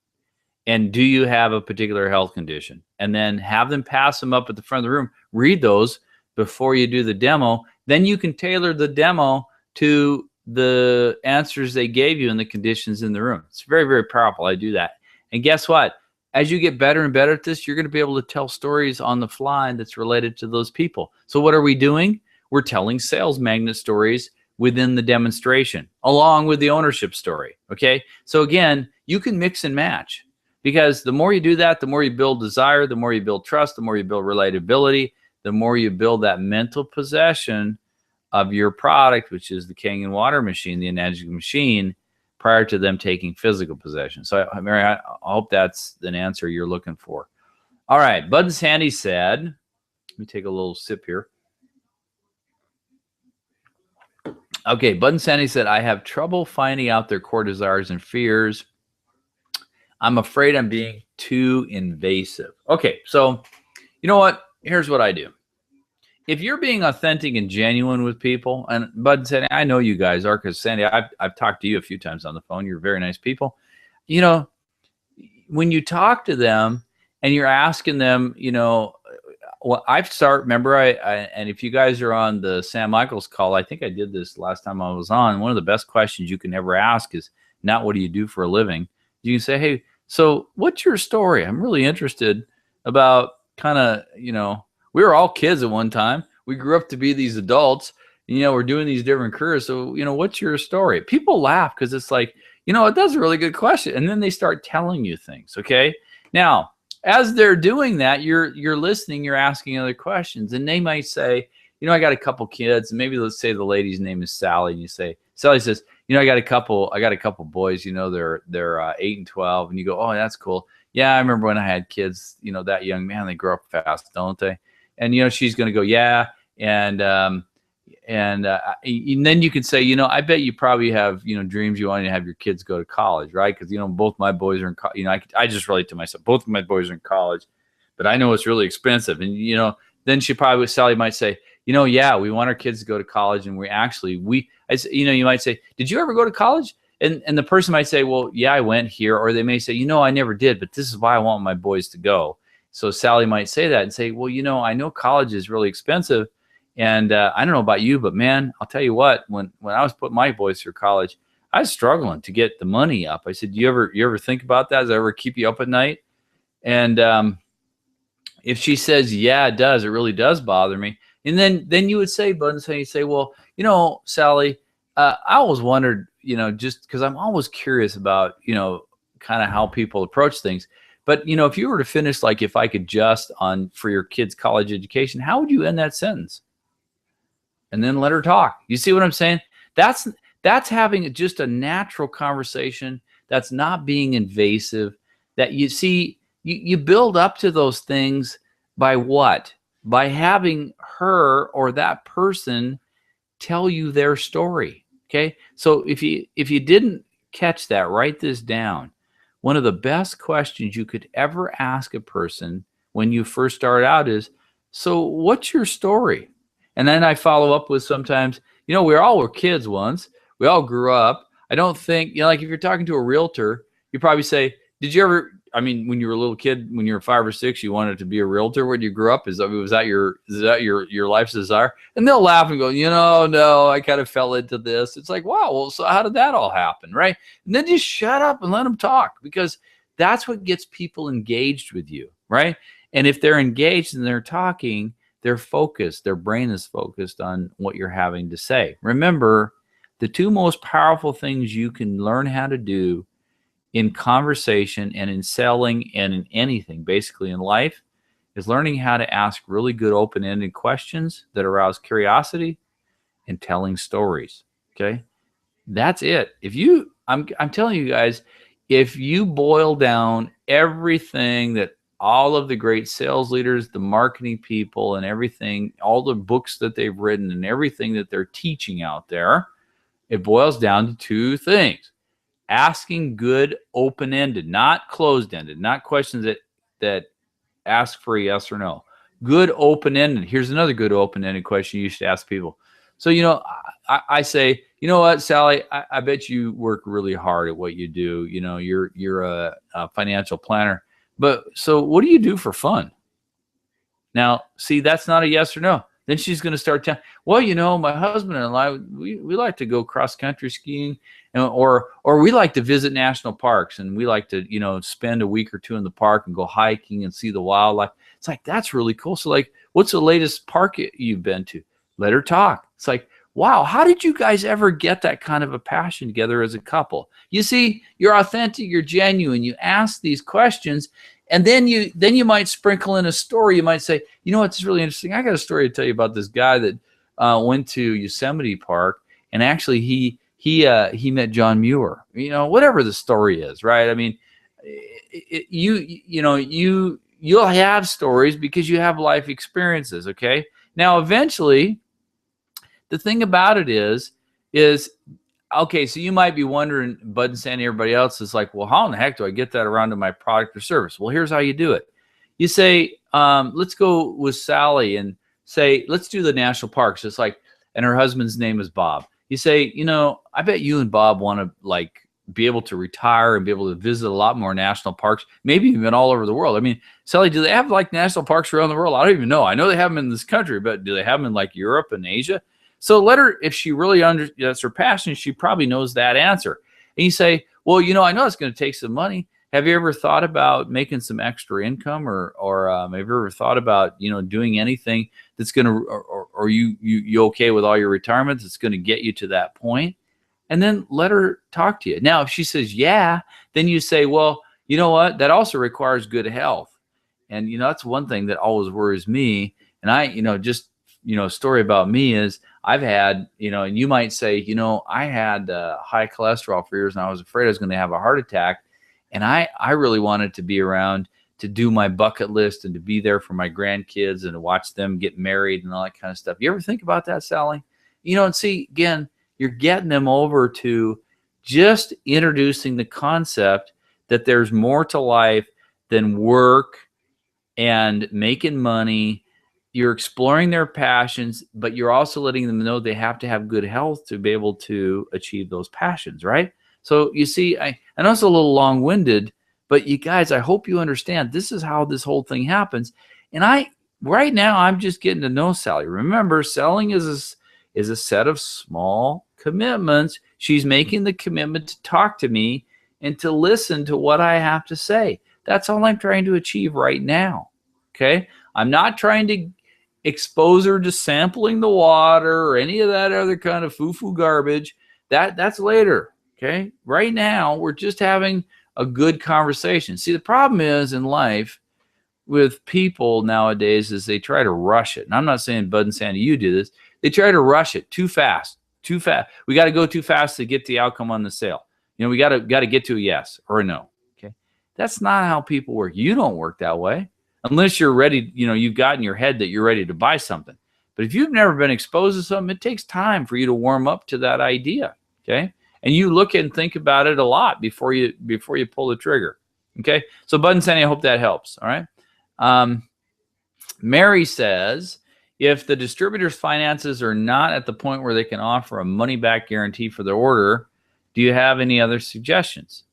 And do you have a particular health condition? And then have them pass them up at the front of the room. Read those before you do the demo. Then you can tailor the demo to the answers they gave you and the conditions in the room. It's very, very powerful. I do that. And guess what? As you get better and better at this, you're going to be able to tell stories on the fly that's related to those people. So what are we doing? We're telling sales magnet stories within the demonstration, along with the ownership story. Okay. So again, you can mix and match, because the more you do that, the more you build desire, the more you build trust, the more you build relatability, the more you build that mental possession of your product, which is the Kangen water machine, the Enagic machine, prior to them taking physical possession. So Mary, I hope that's an answer you're looking for. All right. Bud and Sandy said, let me take a little sip here. Okay, Bud and Sandy said, I have trouble finding out their core desires and fears. I'm afraid I'm being too invasive. Okay, so you know what? Here's what I do. If you're being authentic and genuine with people, and Bud and Sandy, I know you guys are, because Sandy, I've talked to you a few times on the phone. You're very nice people. When you talk to them and you're asking them, remember, and if you guys are on the Sam Michaels call, I think I did this last time I was on. One of the best questions you can ever ask is not what do you do for a living? You can say, hey, so what's your story? I'm really interested about kind of, we were all kids at one time. We grew up to be these adults, and, we're doing these different careers. So, what's your story? People laugh because it's like, that's a really good question. And then they start telling you things. Okay. Now, as they're doing that, you're listening, you're asking other questions, and they might say, I got a couple kids, and maybe let's say the lady's name is Sally, and you say, Sally says, I got a couple boys, they're 8 and 12, and you go, oh, that's cool. Yeah, I remember when I had kids, that young, man, they grow up fast, don't they? And she's going to go, yeah, and then you can say, I bet you probably have, dreams you want to have your kids go to college, right? Because, both my boys are in college. I just relate to myself. Both of my boys are in college, but I know it's really expensive. And, then Sally might say, yeah, we want our kids to go to college. And you might say, did you ever go to college? And the person might say, well, yeah, I went here. Or they may say, I never did, but this is why I want my boys to go. So Sally might say that and say, well, I know college is really expensive, and I don't know about you, but man, I'll tell you what, when I was putting my boys through college, I was struggling to get the money up. I said, you ever think about that? Does that ever keep you up at night? And if she says, yeah, it does, it really does bother me. And then you would say, Bud, and you say, well, Sally, I always wondered, just because I'm always curious about, kind of how people approach things. But, if you were to finish, like, if I could just for your kids' college education, how would you end that sentence? And then let her talk. You see what I'm saying? That's having just a natural conversation. That's not being invasive. That you see, you build up to those things by what? By having her or that person tell you their story. Okay. So if you didn't catch that, write this down. One of the best questions you could ever ask a person when you first start out is, so what's your story? And then I follow up with sometimes, we all were kids once. We all grew up. I don't think, like if you're talking to a realtor, you probably say, did you ever, when you were a little kid, when you were 5 or 6, you wanted to be a realtor when you grew up? Was that your life's desire? And they'll laugh and go, no, I kind of fell into this. It's like, wow, well, so how did that all happen, right? And then just shut up and let them talk, because that's what gets people engaged with you, right? And if they're engaged and they're talking, they're focused. Their brain is focused on what you're having to say. Remember, the 2 most powerful things you can learn how to do in conversation and in selling and in anything, basically in life, is learning how to ask really good open-ended questions that arouse curiosity and telling stories. Okay. That's it. I'm telling you guys, if you boil down everything that all of the great sales leaders, the marketing people, and everything, all the books that they've written and everything that they're teaching out there, it boils down to 2 things. Asking good open-ended, not closed-ended, not questions that ask for a yes or no. Good open-ended. Here's another good open-ended question you should ask people. So, I say, you know what, Sally, I bet you work really hard at what you do. You're a financial planner. But so what do you do for fun? Now, see, that's not a yes or no. Then she's going to start telling, well, my husband and I, we like to go cross-country skiing, or we like to visit national parks, and we like to, spend a week or 2 in the park and go hiking and see the wildlife. It's like, that's really cool. So, like, what's the latest park you've been to? Let her talk. It's like, wow, how did you guys ever get that kind of a passion together as a couple? You see, you're authentic, you're genuine, you ask these questions, and then you might sprinkle in a story. You might say, what's really interesting? I got a story to tell you about this guy that went to Yosemite Park, and actually he met John Muir. Whatever the story is, right? You'll have stories because you have life experiences. Okay. Now, eventually, the thing about it is okay, so you might be wondering, Bud and Sandy, everybody else is like, well, how in the heck do I get that around to my product or service? Well, here's how you do it. You say, let's go with Sally and say, let's do the national parks. It's like, and her husband's name is Bob. You say, I bet you and Bob want to be able to retire and be able to visit a lot more national parks, maybe even all over the world. Sally, do they have national parks around the world? I don't even know. I know they have them in this country, but do they have them in Europe and Asia? So let her, if she really that's her passion, she probably knows that answer. And you say, well, I know it's going to take some money. Have you ever thought about making some extra income, or have you ever thought about, doing anything that's going to, or you okay with all your retirement that's going to get you to that point? And then let her talk to you. Now, if she says, yeah, then you say, well, you know what? That also requires good health. And, that's one thing that always worries me. And I, story about me is I've had, and you might say, I had high cholesterol for years, and I was afraid I was going to have a heart attack. And I really wanted to be around to do my bucket list and to be there for my grandkids and to watch them get married and all that kind of stuff. You ever think about that, Sally? And see, again, you're getting them over to just introducing the concept that there's more to life than work and making money. You're exploring their passions, but you're also letting them know they have to have good health to be able to achieve those passions, right? So you see, I know it's a little long-winded, But you guys, I hope you understand this is how this whole thing happens. And right now, I'm just getting to know Sally. Remember, selling is a set of small commitments. She's making the commitment to talk to me and to listen to what I have to say. That's all I'm trying to achieve right now. Okay? I'm not trying to expose her to sampling the water or any of that other kind of foo-foo garbage. That's later. Okay? Right now, we're just having a good conversation. See, the problem is in life with people nowadays is they try to rush it. And I'm not saying Bud and Sandy, you do this. They try to rush it too fast. Too fast. We got to go too fast to get the outcome on the sale. We got to get to a yes or a no. Okay. That's not how people work. You don't work that way unless you're ready. You've got in your head that you're ready to buy something. But if you've never been exposed to something, it takes time for you to warm up to that idea. Okay. And you look and think about it a lot before you pull the trigger. Okay. So Bud and Sandy, I hope that helps. All right. Mary says, if the distributor's finances are not at the point where they can offer a money-back guarantee for their order, do you have any other suggestions?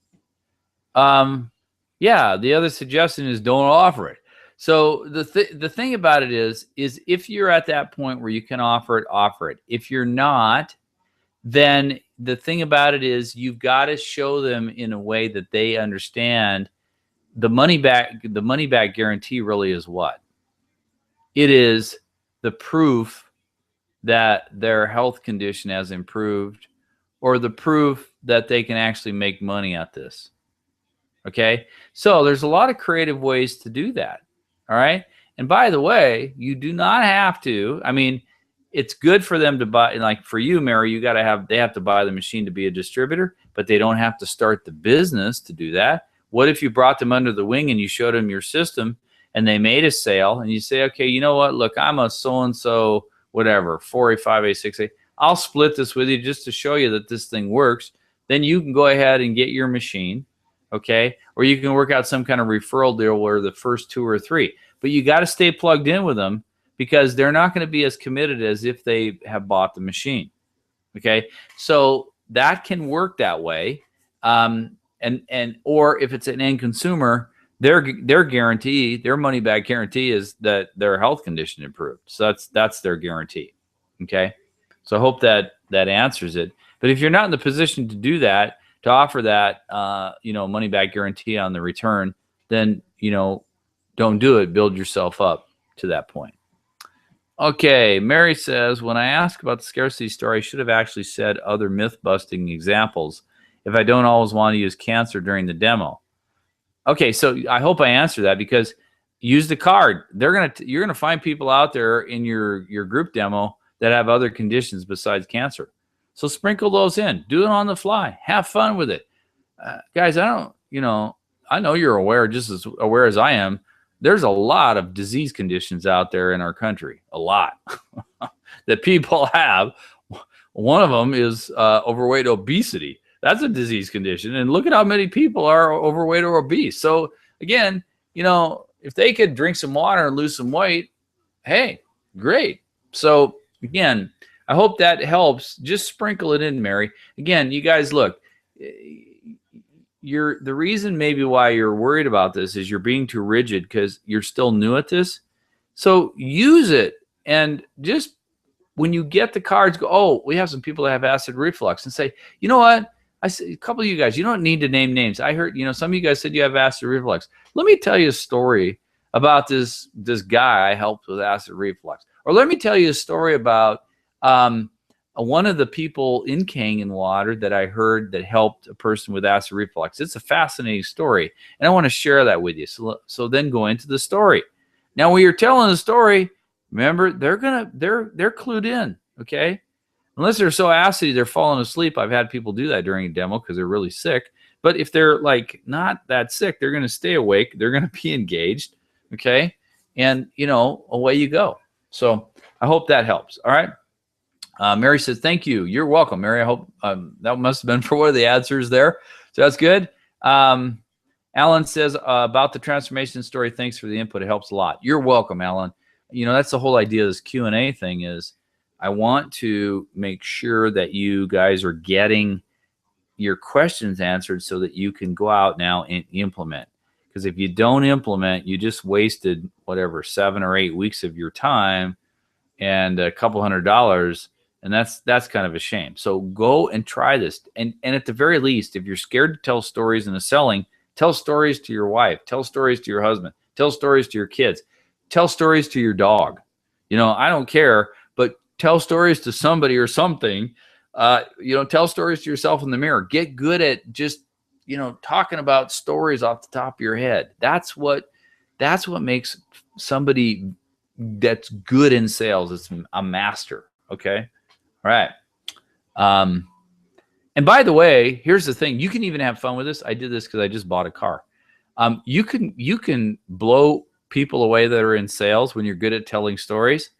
Yeah, the other suggestion is don't offer it. So the thing about it is if you're at that point where you can offer it, offer it. If you're not, then the thing about it is you've got to show them in a way that they understand the money back guarantee really is what? It is the proof that their health condition has improved or the proof that they can actually make money at this. Okay? So there's a lot of creative ways to do that. All right? And by the way, you do not have to. I mean, it's good for them to buy, like for you, Mary, they have to buy the machine to be a distributor, but they don't have to start the business to do that. What if you brought them under the wing and you showed them your system and they made a sale and you say, okay, you know what? Look, I'm a so-and-so, whatever, 4A, 5A, 6A. I'll split this with you just to show you that this thing works. Then you can go ahead and get your machine, okay? Or you can work out some kind of referral deal where the first 2 or 3. But you got to stay plugged in with them because they're not going to be as committed as if they have bought the machine, okay? So that can work that way. Or if it's an end consumer, their guarantee, their money back guarantee is that their health condition improved. So that's their guarantee. Okay. So I hope that answers it. But if you're not in the position to do that, to offer that, money back guarantee on the return, then, don't do it. Build yourself up to that point. Okay. Mary says, when I asked about the scarcity story, I should have actually said other myth busting examples if I don't always want to use cancer during the demo. Okay, so I hope I answer that because use the card. You're gonna find people out there in your group demo that have other conditions besides cancer. So sprinkle those in. Do it on the fly. Have fun with it, guys. I know you're aware, just as aware as I am. There's a lot of disease conditions out there in our country. A lot that people have. One of them is overweight obesity. That's a disease condition. And look at how many people are overweight or obese. So again, if they could drink some water and lose some weight, hey, great. So again, I hope that helps. Just sprinkle it in, Mary. Again, you guys, look, the reason maybe why you're worried about this is you're being too rigid because you're still new at this. So use it and just when you get the cards, go, oh, we have some people that have acid reflux and say, you know what? I said, a couple of you guys, you don't need to name names. I heard, some of you guys said you have acid reflux. Let me tell you a story about this guy I helped with acid reflux. Or let me tell you a story about one of the people in Kangen Water that I heard that helped a person with acid reflux. It's a fascinating story, and I want to share that with you. So then go into the story. Now, when you're telling the story, remember they're clued in, okay? Unless they're so acidy, they're falling asleep. I've had people do that during a demo because they're really sick. But if they're like not that sick, they're going to stay awake. They're going to be engaged. Okay. And, away you go. So I hope that helps. All right. Mary says, thank you. You're welcome, Mary. I hope that must have been for one of the answers there. So that's good. Alan says about the transformation story. Thanks for the input. It helps a lot. You're welcome, Alan. That's the whole idea of this Q&A thing is, I want to make sure that you guys are getting, your questions answered so that you can go out now and implement. Because if you don't implement, you just wasted whatever 7 or 8 weeks of your time and a couple $100, and that's kind of a shame. So go and try this. And at the very least, if you're scared to tell stories in the selling, tell stories to your wife, tell stories to your husband, tell stories to your kids, tell stories to your dog. I don't care, but tell stories to somebody or something. Tell stories to yourself in the mirror. Get good at just, talking about stories off the top of your head. That's what makes somebody that's good in sales. It's a master. Okay. All right. And by the way, here's the thing. You can even have fun with this. I did this because I just bought a car. You can blow people away that are in sales when you're good at telling stories.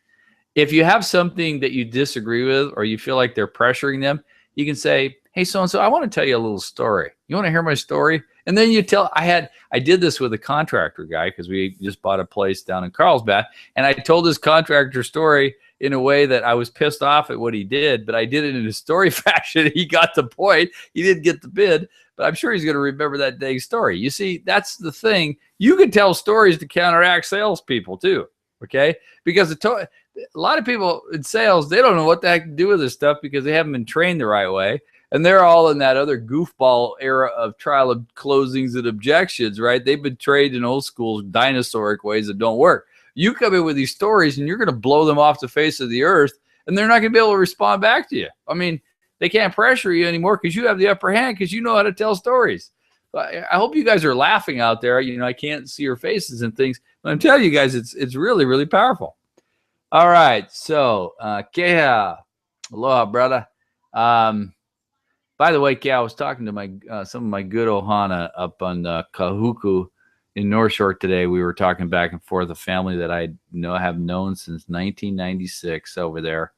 If you have something that you disagree with or you feel like they're pressuring them, you can say, hey, so-and-so, I want to tell you a little story. You want to hear my story? And then you tell, I did this with a contractor guy because we just bought a place down in Carlsbad. And I told this contractor story in a way that I was pissed off at what he did, but I did it in a story fashion. He got the point. He didn't get the bid, but I'm sure he's going to remember that dang story. You see, that's the thing. You can tell stories to counteract salespeople too, okay? Because a lot of people in sales, they don't know what the heck to do with this stuff because they haven't been trained the right way. And they're all in that other goofball era of trial of closings and objections, right? They've been trained in old school dinosauric ways that don't work. You come in with these stories and you're going to blow them off the face of the earth, and they're not going to be able to respond back to you. I mean, they can't pressure you anymore because you have the upper hand because you know how to tell stories. I hope you guys are laughing out there. I can't see your faces and things, but I'm telling you guys, it's really, really powerful. All right. So, Keha, aloha, brother. By the way, I was talking to some of my good ohana up on Kahuku in North Shore today. We were talking back and forth, a family that I have known since 1996 over there.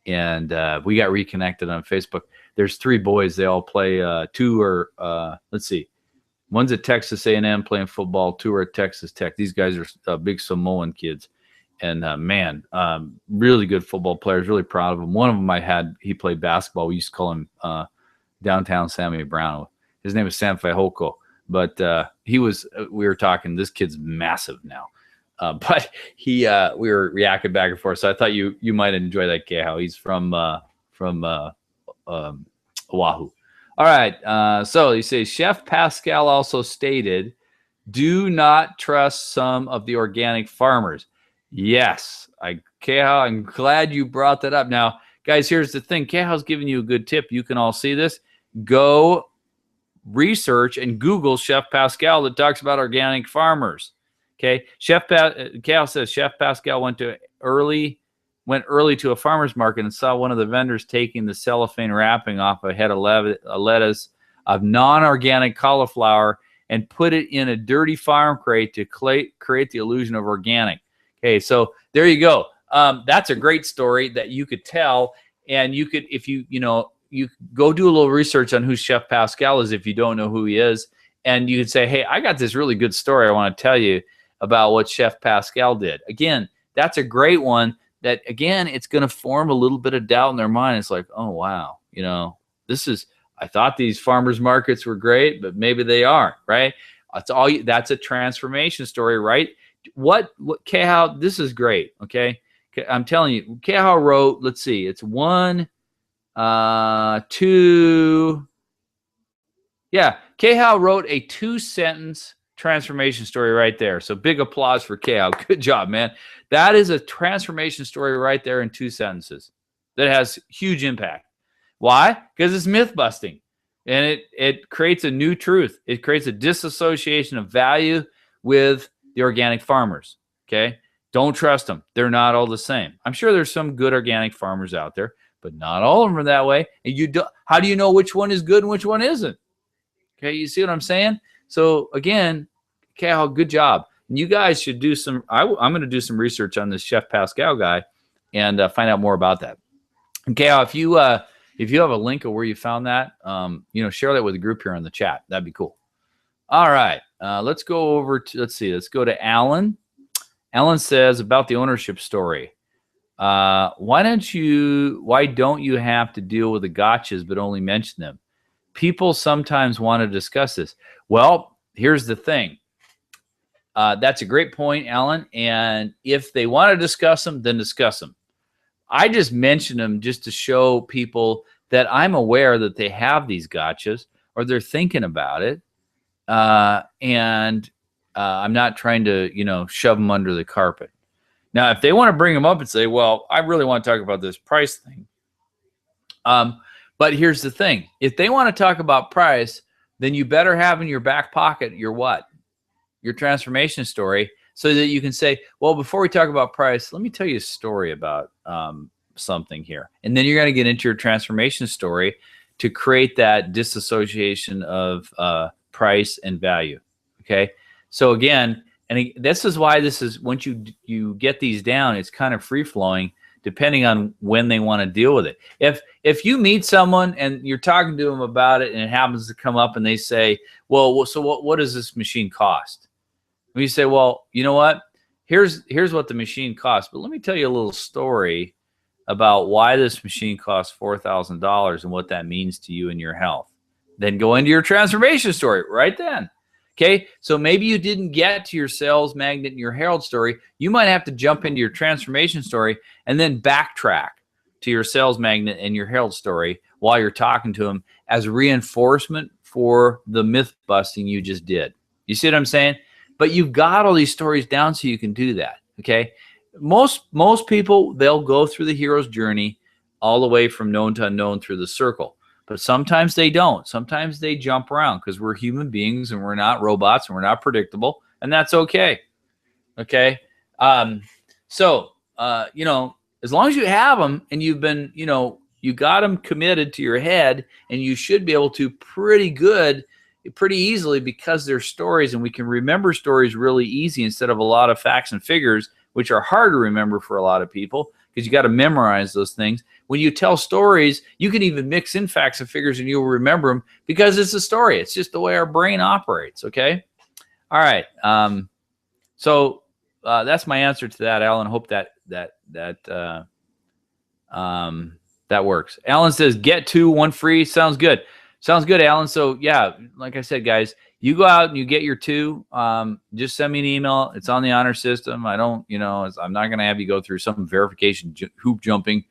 And we got reconnected on Facebook. There's 3 boys. They all play. 2 are, let's see. One's at Texas A&M playing football. 2 are at Texas Tech. These guys are big Samoan kids. And really good football players. Really proud of them. One of them he played basketball. We used to call him Downtown Sammy Brown. His name is Sam Fehoko. But we were talking, this kid's massive now. But we were reacting back and forth. So I thought you might enjoy that Keha. He's from Oahu. All right. So you say, Chef Pascal also stated, do not trust some of the organic farmers. Yes. Keha, I'm glad you brought that up. Now, guys, here's the thing. Keha's giving you a good tip. You can all see this. Go research and Google Chef Pascal that talks about organic farmers. Okay. Keha says Chef Pascal went early to a farmer's market and saw one of the vendors taking the cellophane wrapping off a head of lettuce of non-organic cauliflower and put it in a dirty farm crate to create the illusion of organic. Okay. So there you go. That's a great story that you could tell. And you could, if you go do a little research on who Chef Pascal is if you don't know who he is. And you could say, hey, I got this really good story I want to tell you about what Chef Pascal did. Again, that's a great one that, again, it's going to form a little bit of doubt in their mind. It's like, oh, wow, I thought these farmers markets were great, but maybe they aren't, right? That's a transformation story, right? Keha, this is great, okay? I'm telling you, Keha wrote, let's see, it's 1, 2. Yeah, Keha wrote a 2-sentence transformation story right there. So big applause for Keha. Good job, man. That is a transformation story right there in 2 sentences that has huge impact. Why? Because it's myth busting, and it creates a new truth. It creates a disassociation of value with the organic farmers. Okay. Don't trust them. They're not all the same. I'm sure there's some good organic farmers out there, but not all of them are that way. And how do you know which one is good and which one isn't? Okay, you see what I'm saying? So again, Cal, good job. And you guys should do some. I'm going to do some research on this Chef Pascal guy and find out more about that. And Cal, if you have a link of where you found that, share that with the group here on the chat. That'd be cool. All right, let's go over to let's go to Alan. Alan says about the ownership story. Why don't you have to deal with the gotchas but only mention them? people sometimes want to discuss this. Well, here's the thing. That's a great point, Alan. And if they want to discuss them, then discuss them. I just mention them just to show people that I'm aware that they have these gotchas or they're thinking about it. And I'm not trying to, shove them under the carpet. Now, if they want to bring them up and say, well, I really want to talk about this price thing. But here's the thing. If they want to talk about price, then you better have in your back pocket your what? Your transformation story, so that you can say, well, before we talk about price, let me tell you a story about something here. And then you're going to get into your transformation story to create that disassociation of price and value. Okay. So again, and this is why this is, once you get these down, it's kind of free flowing depending on when they want to deal with it. If you meet someone and you're talking to them about it and it happens to come up and they say, well, so what does this machine cost? And you say, well, you know what? Here's what the machine costs, but let me tell you a little story about why this machine costs $4,000 and what that means to you and your health. Then go into your transformation story right then. Okay, so maybe you didn't get to your sales magnet and your herald story. You might have to jump into your transformation story and then backtrack to your sales magnet and your herald story while you're talking to them as reinforcement for the myth busting you just did. You see what I'm saying? But you've got all these stories down so you can do that. Okay, most people, they'll go through the hero's journey all the way from known to unknown through the circle. But sometimes they don't. Sometimes they jump around because we're human beings and we're not robots and we're not predictable, and that's okay. Okay. So as long as you have them and you've been, you got them committed to your head, and you should be able to pretty easily, because they're stories and we can remember stories really easy instead of a lot of facts and figures, which are hard to remember for a lot of people because you got to memorize those things. When you tell stories, you can even mix in facts and figures and you'll remember them because it's a story. It's just the way our brain operates. Okay. All right. So that's my answer to that, Alan. Hope that works. Alan says, get 2, 1 free. Sounds good. Sounds good, Alan. So yeah, like I said, guys, you go out and you get your 2. Just send me an email. It's on the honor system. I'm not going to have you go through some verification hoop jumping.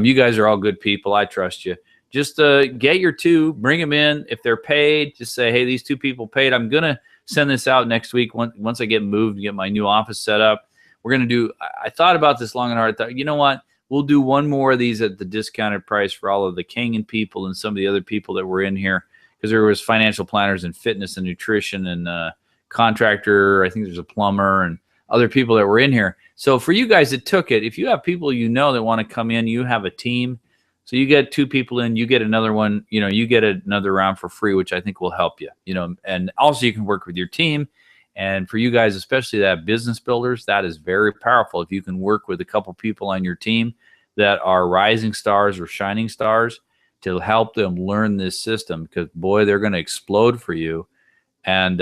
You guys are all good people. I trust you. Just get your 2, bring them in. If they're paid, just say, hey, these 2 people paid. I'm going to send this out next week once I get moved and get my new office set up. We're going to do, I thought about this long and hard. I thought, you know what? We'll do one more of these at the discounted price for all of the Kangen people and some of the other people that were in here, because there was financial planners and fitness and nutrition and contractor. I think there's a plumber and other people that were in here. So for you guys that took it, if you have people that want to come in, you have a team. So you get 2 people in, you get another one, you get another round for free, which I think will help you, and also you can work with your team. And for you guys, especially that business builders, that is very powerful. If you can work with a couple people on your team that are rising stars or shining stars to help them learn this system, because boy, they're going to explode for you. And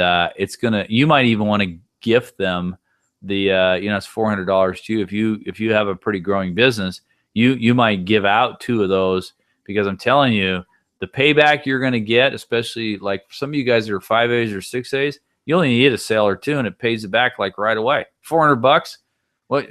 you might even want to gift them the, it's $400 to you. If you have a pretty growing business, you might give out 2 of those, because I'm telling you, the payback you're going to get, especially like some of you guys that are 5As or 6As, you only need a sale or 2 and it pays it back like right away. $400,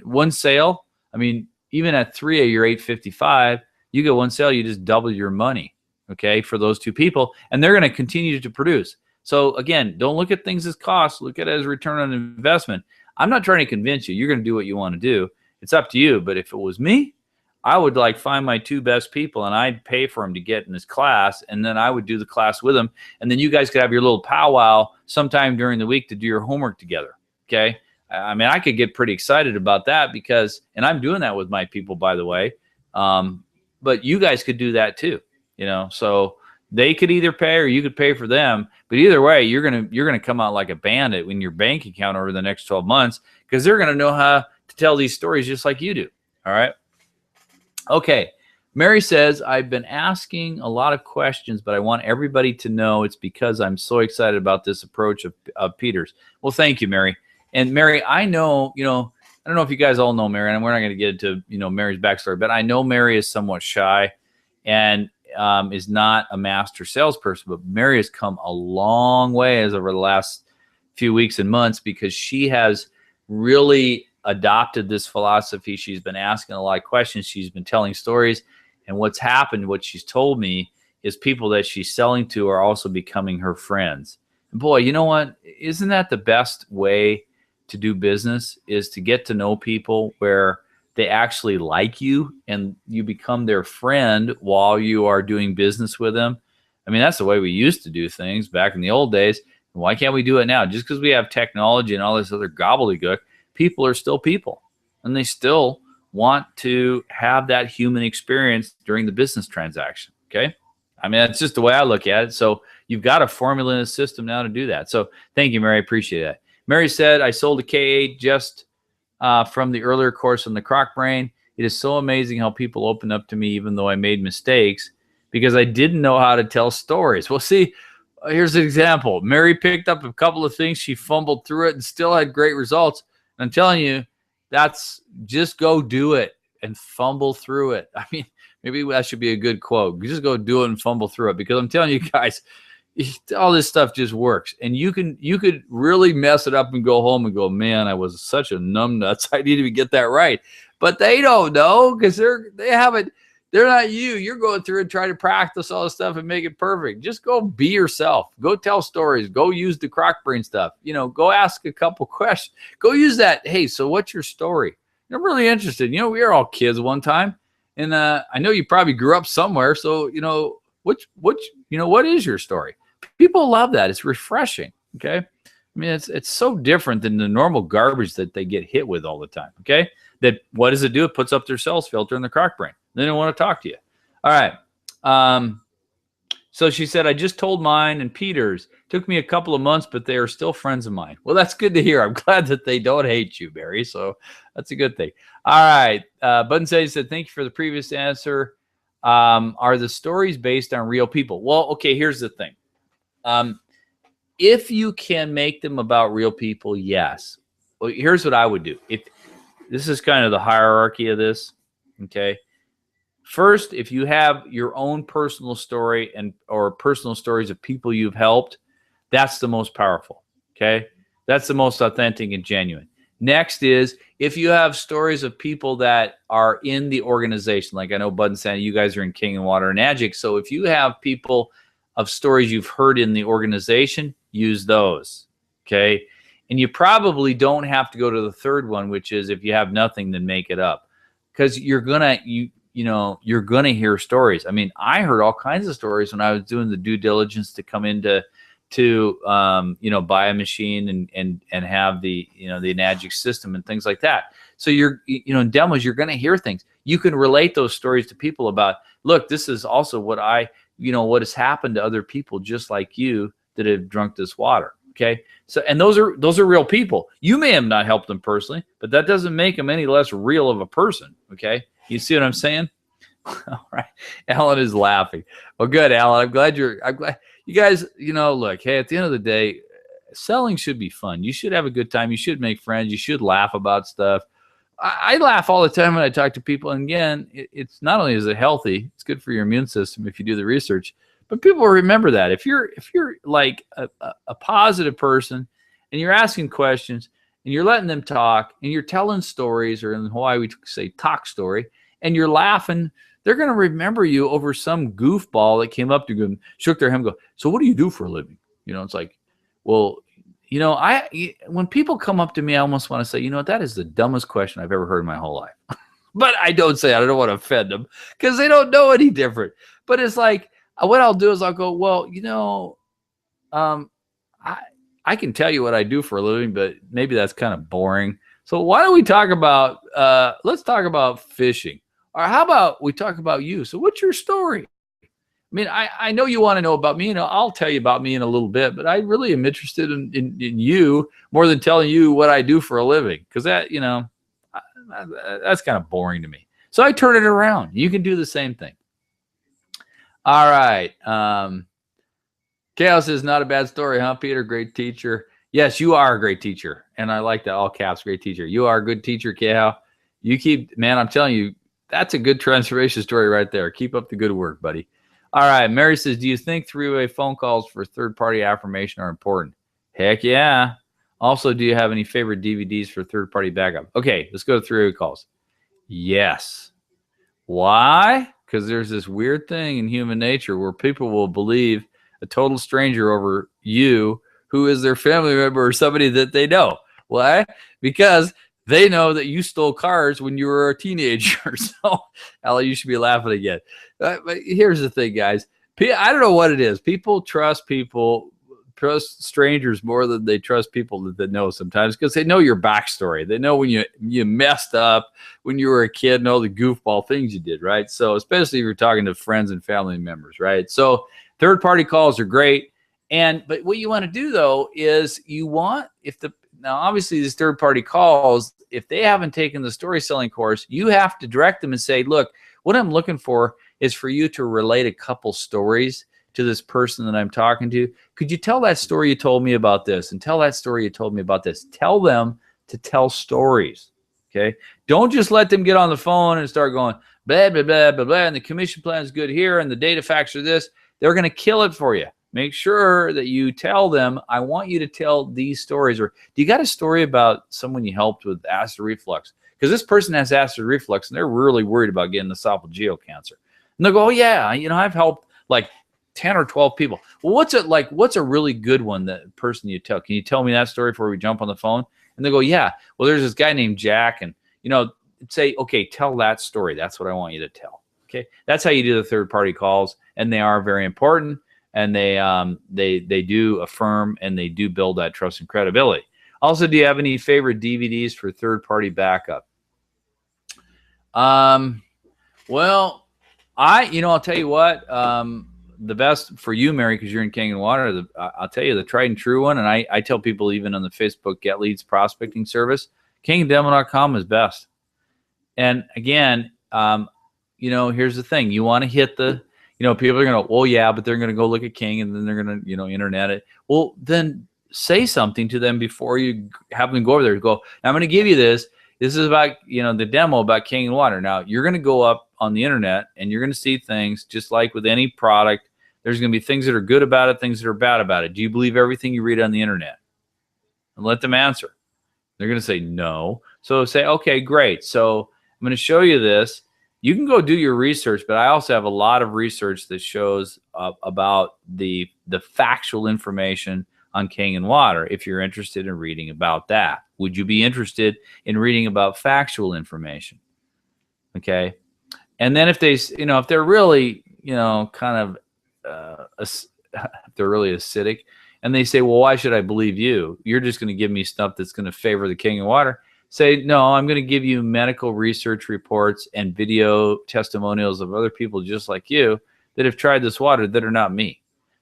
one sale. I mean, even at 3A, you're $855. You get one sale, you just double your money. Okay, for those 2 people, and they're going to continue to produce. So again, don't look at things as cost. Look at it as return on investment. I'm not trying to convince you. You're going to do what you want to do. It's up to you. But if it was me, I would find my 2 best people and I'd pay for them to get in this class, and then I would do the class with them, and then you guys could have your little powwow sometime during the week to do your homework together. Okay, I mean, I could get pretty excited about that and I'm doing that with my people, by the way. But you guys could do that too. So they could either pay or you could pay for them. But either way, you're gonna come out like a bandit in your bank account over the next 12 months, because they're gonna know how to tell these stories just like you do. All right. Okay, Mary says, I've been asking a lot of questions, but I want everybody to know it's because I'm so excited about this approach of Peter's. Well, thank you, Mary. And Mary, I know, I don't know if you guys all know Mary, and we're not going to get into, Mary's backstory, but I know Mary is somewhat shy. And is not a master salesperson, but Mary has come a long way as over the last few weeks and months because she has really adopted this philosophy. She's been asking a lot of questions. She's been telling stories. And what's happened, what she's told me, is people that she's selling to are also becoming her friends. And boy, you know what? Isn't that the best way to do business, is to get to know people where they actually like you and you become their friend while you are doing business with them? I mean, that's the way we used to do things back in the old days. Why can't we do it now? Just because we have technology and all this other gobbledygook, people are still people, and they still want to have that human experience during the business transaction. Okay. I mean, that's just the way I look at it. So you've got a formula in the system now to do that. So thank you, Mary. I appreciate that. Mary said, I sold a K8 just from the earlier course on the Croc Brain. It is so amazing how people open up to me, even though I made mistakes, because I didn't know how to tell stories. Well, see, here's an example. Mary picked up a couple of things. She fumbled through it and still had great results. And I'm telling you, that's just go do it and fumble through it. I mean, maybe that should be a good quote. Just go do it and fumble through it, because I'm telling you guys, all this stuff just works. And you could really mess it up and go home and go, man, I was such a numbnuts. I need to get that right. But they don't know, because they're not you. You're going through and trying to practice all this stuff and make it perfect. Just go be yourself. Go tell stories. Go use the Croc Brain stuff. Go ask a couple questions. Go use that. Hey, so what's your story? I'm really interested. We were all kids one time, and I know you probably grew up somewhere. So what is your story? People love that. It's refreshing. Okay. I mean, it's so different than the normal garbage that they get hit with all the time. Okay. That what does it do? It puts up their sales filter in the Croc Brain. They don't want to talk to you. All right. So she said, I just told mine and Peter's. Took me a couple of months, but they are still friends of mine. Well, that's good to hear. I'm glad that they don't hate you, Barry. So that's a good thing. All right. Button said, thank you for the previous answer. Are the stories based on real people? Well, okay, here's the thing. If you can make them about real people, yes. Well, here's what I would do. If this is kind of the hierarchy of this, okay. First, if you have your own personal story or personal stories of people you've helped, that's the most powerful, okay? That's the most authentic and genuine. Next is if you have stories of people that are in the organization, like I know Bud and Sandy, you guys are in King and Water and Agic. So if you have people of stories you've heard in the organization, use those, okay? And you probably don't have to go to the third one, which is if you have nothing, then make it up, because you're gonna hear stories. I mean, I heard all kinds of stories when I was doing the due diligence to come into buy a machine and have the Enagic system and things like that. So in demos, you're going to hear things. You can relate those stories to people about, look, this is also what has happened to other people just like you that have drunk this water. Okay. So, and those are real people. You may have not helped them personally, but that doesn't make them any less real of a person. Okay. You see what I'm saying? All right. Alan is laughing. Well, good, Alan. I'm glad you guys, look, hey, at the end of the day, selling should be fun. You should have a good time. You should make friends. You should laugh about stuff. I laugh all the time when I talk to people. And again, it's not only is it healthy, it's good for your immune system if you do the research, but people will remember that. If you're like a positive person and you're asking questions and you're letting them talk and you're telling stories, or in Hawaii we say talk story, and you're laughing, they're going to remember you over some goofball that came up to them, shook their head and go, so what do you do for a living? It's like, well, when people come up to me, I almost want to say, that is the dumbest question I've ever heard in my whole life. But I don't say that. I don't want to offend them because they don't know any different. But it's like, what I'll do is I'll go, well, I can tell you what I do for a living, but maybe that's kind of boring. So why don't we talk about, let's talk about fishing. Or how about we talk about you? So what's your story? I mean, I know you want to know about me, and I'll tell you about me in a little bit, but I really am interested in you more than telling you what I do for a living, because that, that's kind of boring to me. So I turn it around. You can do the same thing. All right. Chaos is not a bad story, huh, Peter? Great teacher. Yes, you are a great teacher. And I like that, all caps, great teacher. You are a good teacher, Chaos. You keep, man, I'm telling you, that's a good transformation story right there. Keep up the good work, buddy. All right. Mary says, do you think three-way phone calls for third-party affirmation are important? Heck yeah. Also, do you have any favorite DVDs for third-party backup? Okay, let's go to three-way calls. Yes. Why? Because there's this weird thing in human nature where people will believe a total stranger over you who is their family member or somebody that they know. Why? Because they know that you stole cars when you were a teenager. So, Allie, you should be laughing again. But here's the thing, guys. I don't know what it is. People trust strangers more than they trust people that know sometimes because they know your backstory. They know when you messed up when you were a kid and all the goofball things you did, right? So especially if you're talking to friends and family members, right? So third-party calls are great. But what you want to do though is now obviously these third-party calls, if they haven't taken the story selling course, you have to direct them and say, look, what I'm looking for is for you to relate a couple stories to this person that I'm talking to. Could you tell that story you told me about this and tell that story you told me about this? Tell them to tell stories, okay? Don't just let them get on the phone and start going, blah, blah, blah, blah, blah, and the commission plan is good here and the data facts are this. They're going to kill it for you. Make sure that you tell them, I want you to tell these stories. Or do you got a story about someone you helped with acid reflux? Because this person has acid reflux and they're really worried about getting esophageal cancer. And they'll go, oh, yeah, I've helped like 10 or 12 people. Well, what's it like? What's a really good one, that person you tell? Can you tell me that story before we jump on the phone? And they go, yeah, well, there's this guy named Jack. And, say, okay, tell that story. That's what I want you to tell. Okay. That's how you do the third party calls. And they are very important. And they do affirm and they do build that trust and credibility. Also, do you have any favorite DVDs for third party backup? Well, I'll tell you what, the best for you, Mary, because you're in King and Water, I'll tell you the tried and true one. And I tell people even on the Facebook Get Leads prospecting service, kingandemo.com is best. And again, here's the thing. You want to hit people are going to, well, yeah, but they're going to go look at King and then they're going to, internet it. Well, then say something to them before you have them go over there. Go, I'm going to give you this. This is about, the demo about King and Water. Now, you're going to go up on the internet and you're going to see things just like with any product. There's going to be things that are good about it, things that are bad about it. Do you believe everything you read on the internet? And let them answer. They're going to say no. So say, okay, great. So I'm going to show you this. You can go do your research, but I also have a lot of research that shows about the factual information on King and Water if you're interested in reading about that. Would you be interested in reading about factual information? Okay. And then if they're really, kind of, if they're really acidic and they say, well, why should I believe you? You're just going to give me stuff that's going to favor the King and Water. Say, no, I'm going to give you medical research reports and video testimonials of other people just like you that have tried this water that are not me.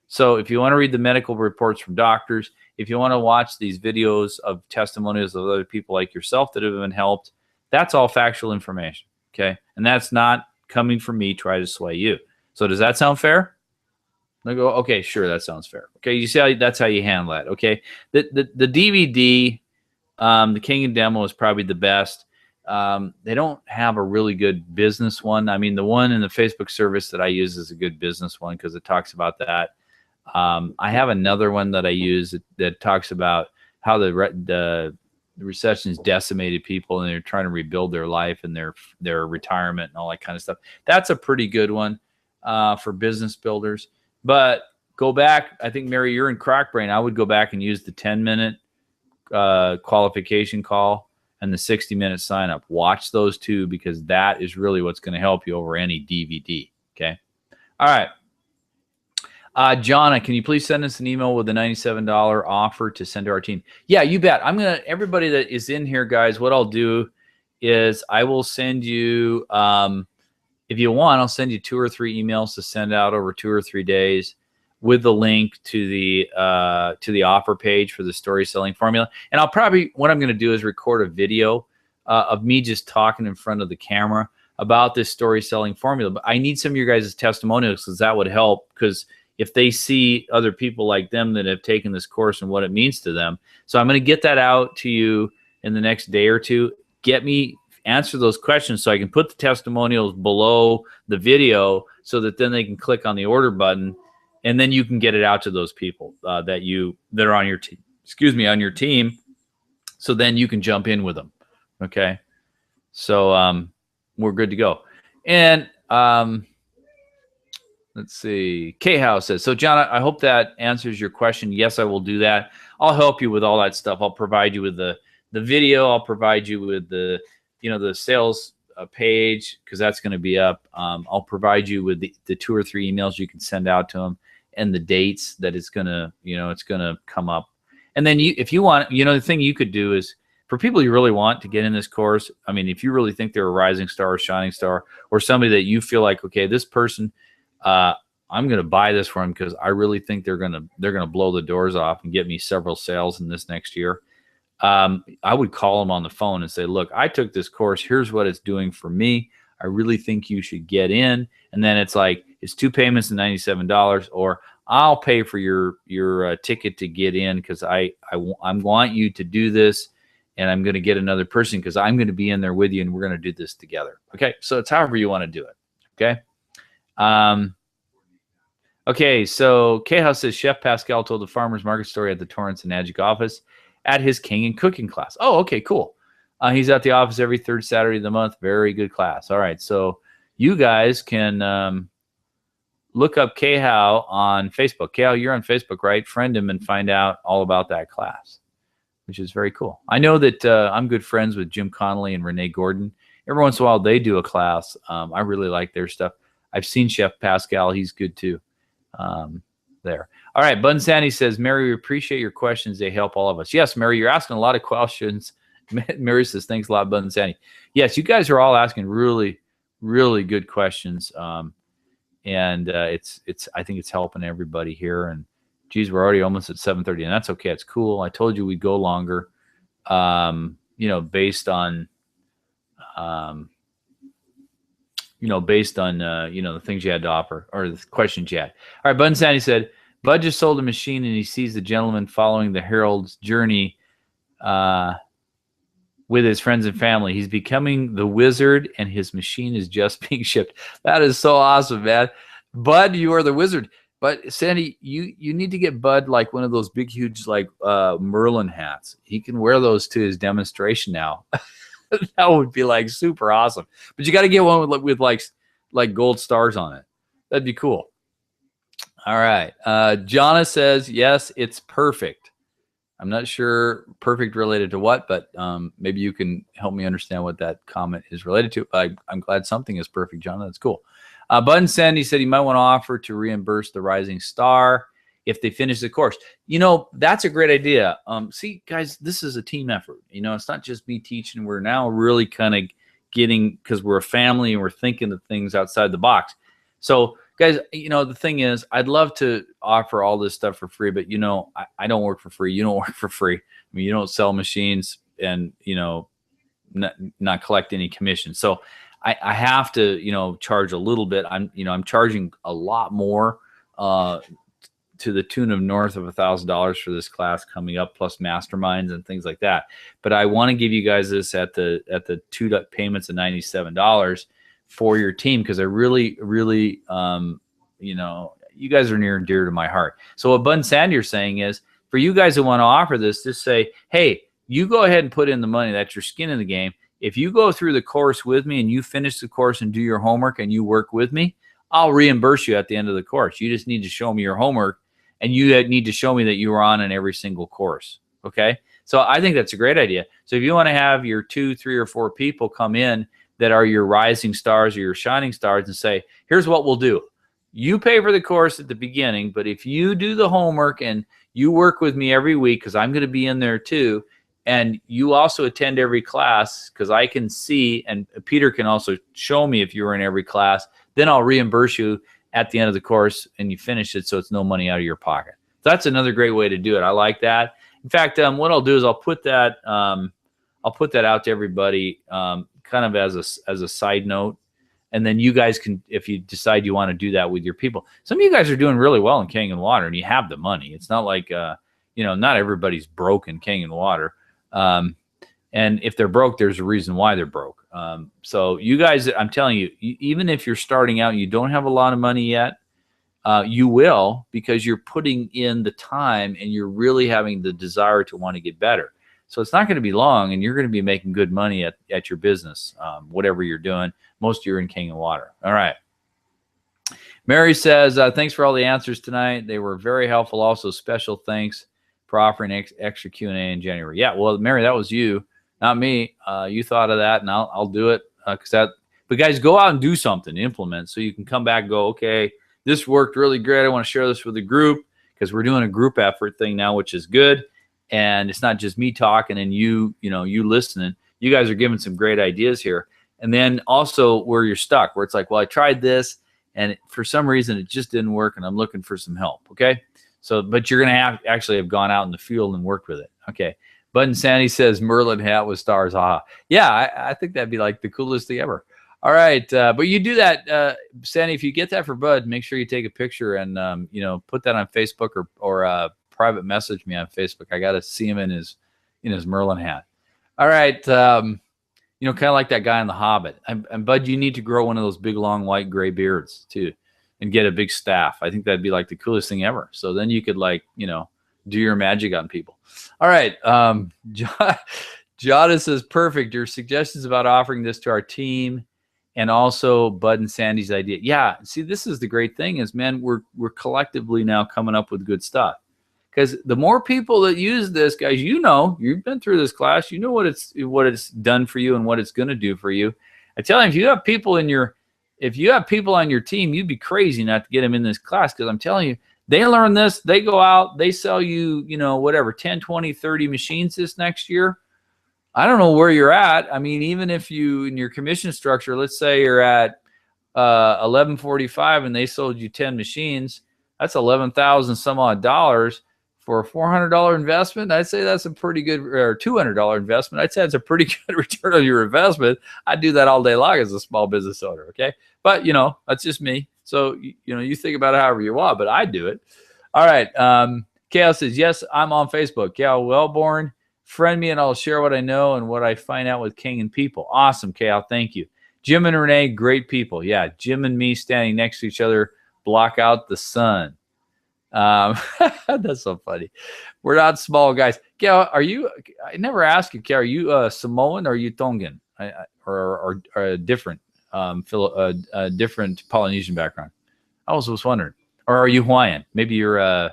So if you want to read the medical reports from doctors, if you want to watch these videos of testimonials of other people like yourself that have been helped, that's all factual information. Okay. And that's not coming from me trying to sway you. So does that sound fair? They go, okay, sure. That sounds fair. Okay. You see that's how you handle that. Okay. The DVD, the King and Demo is probably the best. They don't have a really good business one. I mean, the one in the Facebook service that I use is a good business one because it talks about that. I have another one that I use that talks about how the recession has decimated people and they're trying to rebuild their life and their retirement and all that kind of stuff. That's a pretty good one for business builders. But go back. I think, Mary, you're in Crackbrain. I would go back and use the 10-minute qualification call and the 60-minute sign up. Watch those two because that is really what's going to help you over any DVD. Okay. All right. Jonna, can you please send us an email with a $97 offer to send to our team? Yeah, you bet. Everybody that is in here, guys, what I'll do is I will send you, if you want, I'll send you 2 or 3 emails to send out over 2 or 3 days with the link to the offer page for the story selling formula. And what I'm going to do is record a video of me just talking in front of the camera about this story selling formula. But I need some of your guys' testimonials because that would help, because if they see other people like them that have taken this course and what it means to them. So I'm going to get that out to you in the next day or two. Get me answer those questions so I can put the testimonials below the video so that then they can click on the order button, and then you can get it out to those people that are on your team. Excuse me, on your team. So then you can jump in with them. Okay. So we're good to go. And let's see. K-House says, so John, I hope that answers your question. Yes, I will do that. I'll help you with all that stuff. I'll provide you with the video. I'll provide you with the sales page, because that's going to be up. I'll provide you with the 2 or 3 emails you can send out to them, and the dates that it's going to, it's going to come up. And then if you want, the thing you could do is, for people you really want to get in this course, I mean, if you really think they're a rising star or shining star, or somebody that you feel like, okay, this person, I'm going to buy this for them because I really think they're going to blow the doors off and get me several sales in this next year. I would call them on the phone and say, look, I took this course. Here's what it's doing for me. I really think you should get in. And then it's like, it's 2 payments of $97, or I'll pay for your ticket to get in, because I want you to do this, and I'm going to get another person because I'm going to be in there with you, and we're going to do this together. Okay, so it's however you want to do it. Okay. Okay, so K-House says Chef Pascal told the farmer's market story at the Torrance and Magic office at his King and Cooking class. Oh, okay, cool. He's at the office every 3rd Saturday of the month. Very good class. All right, so you guys can look up K-How on Facebook. K-How, you're on Facebook, right? Friend him and find out all about that class, which is very cool. I know that I'm good friends with Jim Connolly and Renee Gordon. Every once in a while, they do a class. I really like their stuff. I've seen Chef Pascal. He's good, too. There. All right, Bun Sandy says, Mary, we appreciate your questions. They help all of us. Yes, Mary, you're asking a lot of questions. Mary says, thanks a lot, Bun Sandy. Yes, you guys are all asking really, really good questions. And I think it's helping everybody here. And geez, we're already almost at 7:30, and that's okay. It's cool. I told you we'd go longer, based on, the things you had to offer, or the questions you had. All right, Bud Sandy said, Bud just sold a machine, and he sees the gentleman following the Herald's journey with his friends and family. He's becoming the wizard, and his machine is just being shipped. That is so awesome, man. Bud, you are the wizard. But Sandy, you need to get Bud like one of those big, huge, like Merlin hats. He can wear those to his demonstration now. That would be like super awesome. But you got to get one with like gold stars on it. That'd be cool. All right. Jonna says, yes, it's perfect. I'm not sure perfect related to what, but maybe you can help me understand what that comment is related to. I'm glad something is perfect, Jonna. That's cool. Bud and Sandy said he might want to offer to reimburse the Rising Star if they finish the course. That's a great idea. See, guys, this is a team effort. It's not just me teaching. We're now really kind of getting, because we're a family and we're thinking of things outside the box. So, guys, the thing is, I'd love to offer all this stuff for free, but, I don't work for free. You don't work for free. I mean, you don't sell machines and, not collect any commission. So I have to, charge a little bit. I'm charging a lot more, to the tune of north of $1,000 for this class coming up, plus masterminds and things like that. But I want to give you guys this at the 2 payments of $97 for your team, because I really, really, you guys are near and dear to my heart. So what Bud and Sandy are saying is, for you guys who want to offer this, just say, hey, you go ahead and put in the money. That's your skin in the game. If you go through the course with me and you finish the course and do your homework and you work with me, I'll reimburse you at the end of the course. You just need to show me your homework, and you need to show me that you were on in every single course. Okay. So I think that's a great idea. So if you want to have your 2, 3, or 4 people come in that are your rising stars or your shining stars and say, here's what we'll do. You pay for the course at the beginning, but if you do the homework and you work with me every week, because I'm going to be in there too, and you also attend every class, because I can see, and Peter can also show me if you were in every class, then I'll reimburse you at the end of the course and you finish it, so it's no money out of your pocket. So that's another great way to do it. I like that. In fact, what I'll do is I'll put that out to everybody, kind of as a side note, and then you guys can, if you decide you want to do that with your people. Some of you guys are doing really well in King and Water, and you have the money. It's not like not everybody's broke in King and Water, And if they're broke, there's a reason why they're broke. So you guys, I'm telling you, even if you're starting out and you don't have a lot of money yet, you will, because you're putting in the time and you're really having the desire to want to get better. So it's not going to be long, and you're going to be making good money at your business, whatever you're doing. Most of you are in King of Water. All right. Mary says, thanks for all the answers tonight. They were very helpful. Also, special thanks for offering extra Q&A in January. Yeah, well, Mary, that was you, not me. You thought of that, and I'll do it. But guys, go out and do something, implement, so you can come back and go, okay, this worked really great. I want to share this with the group, because we're doing a group effort thing now, which is good. And it's not just me talking and you listening. You guys are giving some great ideas here. And then also where you're stuck, where it's like, well, I tried this and for some reason it just didn't work and I'm looking for some help. Okay. So, but you're going to actually have gone out in the field and worked with it. Okay. Button Sandy says Merlin hat with stars. Haha. Yeah. I think that'd be like the coolest thing ever. All right. But you do that, Sandy, if you get that for Bud, make sure you take a picture and, put that on Facebook or private message me on Facebook. I got to see him in his Merlin hat. All right. Kind of like that guy in The Hobbit. And Bud, you need to grow one of those big, long, white, gray beards too, and get a big staff. I think that'd be like the coolest thing ever. So then you could do your magic on people. All right. Jada says, perfect. Your suggestions about offering this to our team and also Bud and Sandy's idea. Yeah. See, this is the great thing is, man, we're collectively now coming up with good stuff. Because the more people that use this, guys, you've been through this class, you know what it's done for you and what it's going to do for you. I tell you, if you have people on your team, you'd be crazy not to get them in this class, because I'm telling you, they learn this, they go out, they sell you, 10, 20, 30 machines this next year. I don't know where you're at. I mean, even if you, in your commission structure, let's say you're at 1145 and they sold you 10 machines, that's 11,000 some odd dollars. For a $400 investment, I'd say that's a pretty good, or $200 investment. I'd say it's a pretty good return on your investment. I'd do that all day long as a small business owner. Okay. But that's just me. So, you think about it however you want, but I do it. All right. Cal says, yes, I'm on Facebook. Cal Wellborn, friend me and I'll share what I know and what I find out with King and people. Awesome, Cal. Thank you. Jim and Renee, great people. Yeah. Jim and me standing next to each other, block out the sun. That's so funny. We're not small guys. Gal, I never asked you, Gal, are you Samoan or are you Tongan? Or a different, different Polynesian background? I was wondering. Or are you Hawaiian? Maybe you're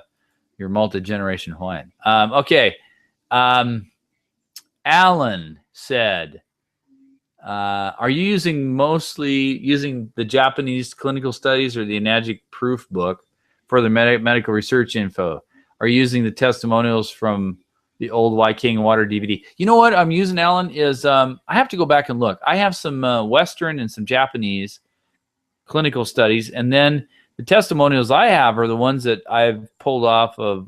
multi-generation Hawaiian. Okay. Alan said, are you mostly using the Japanese clinical studies or the Enagic proof book for the medical research info? Are you using the testimonials from the old Why King and Water DVD? You know what I'm using, Alan, is I have to go back and look. I have some Western and some Japanese clinical studies, and then the testimonials I have are the ones that I've pulled off of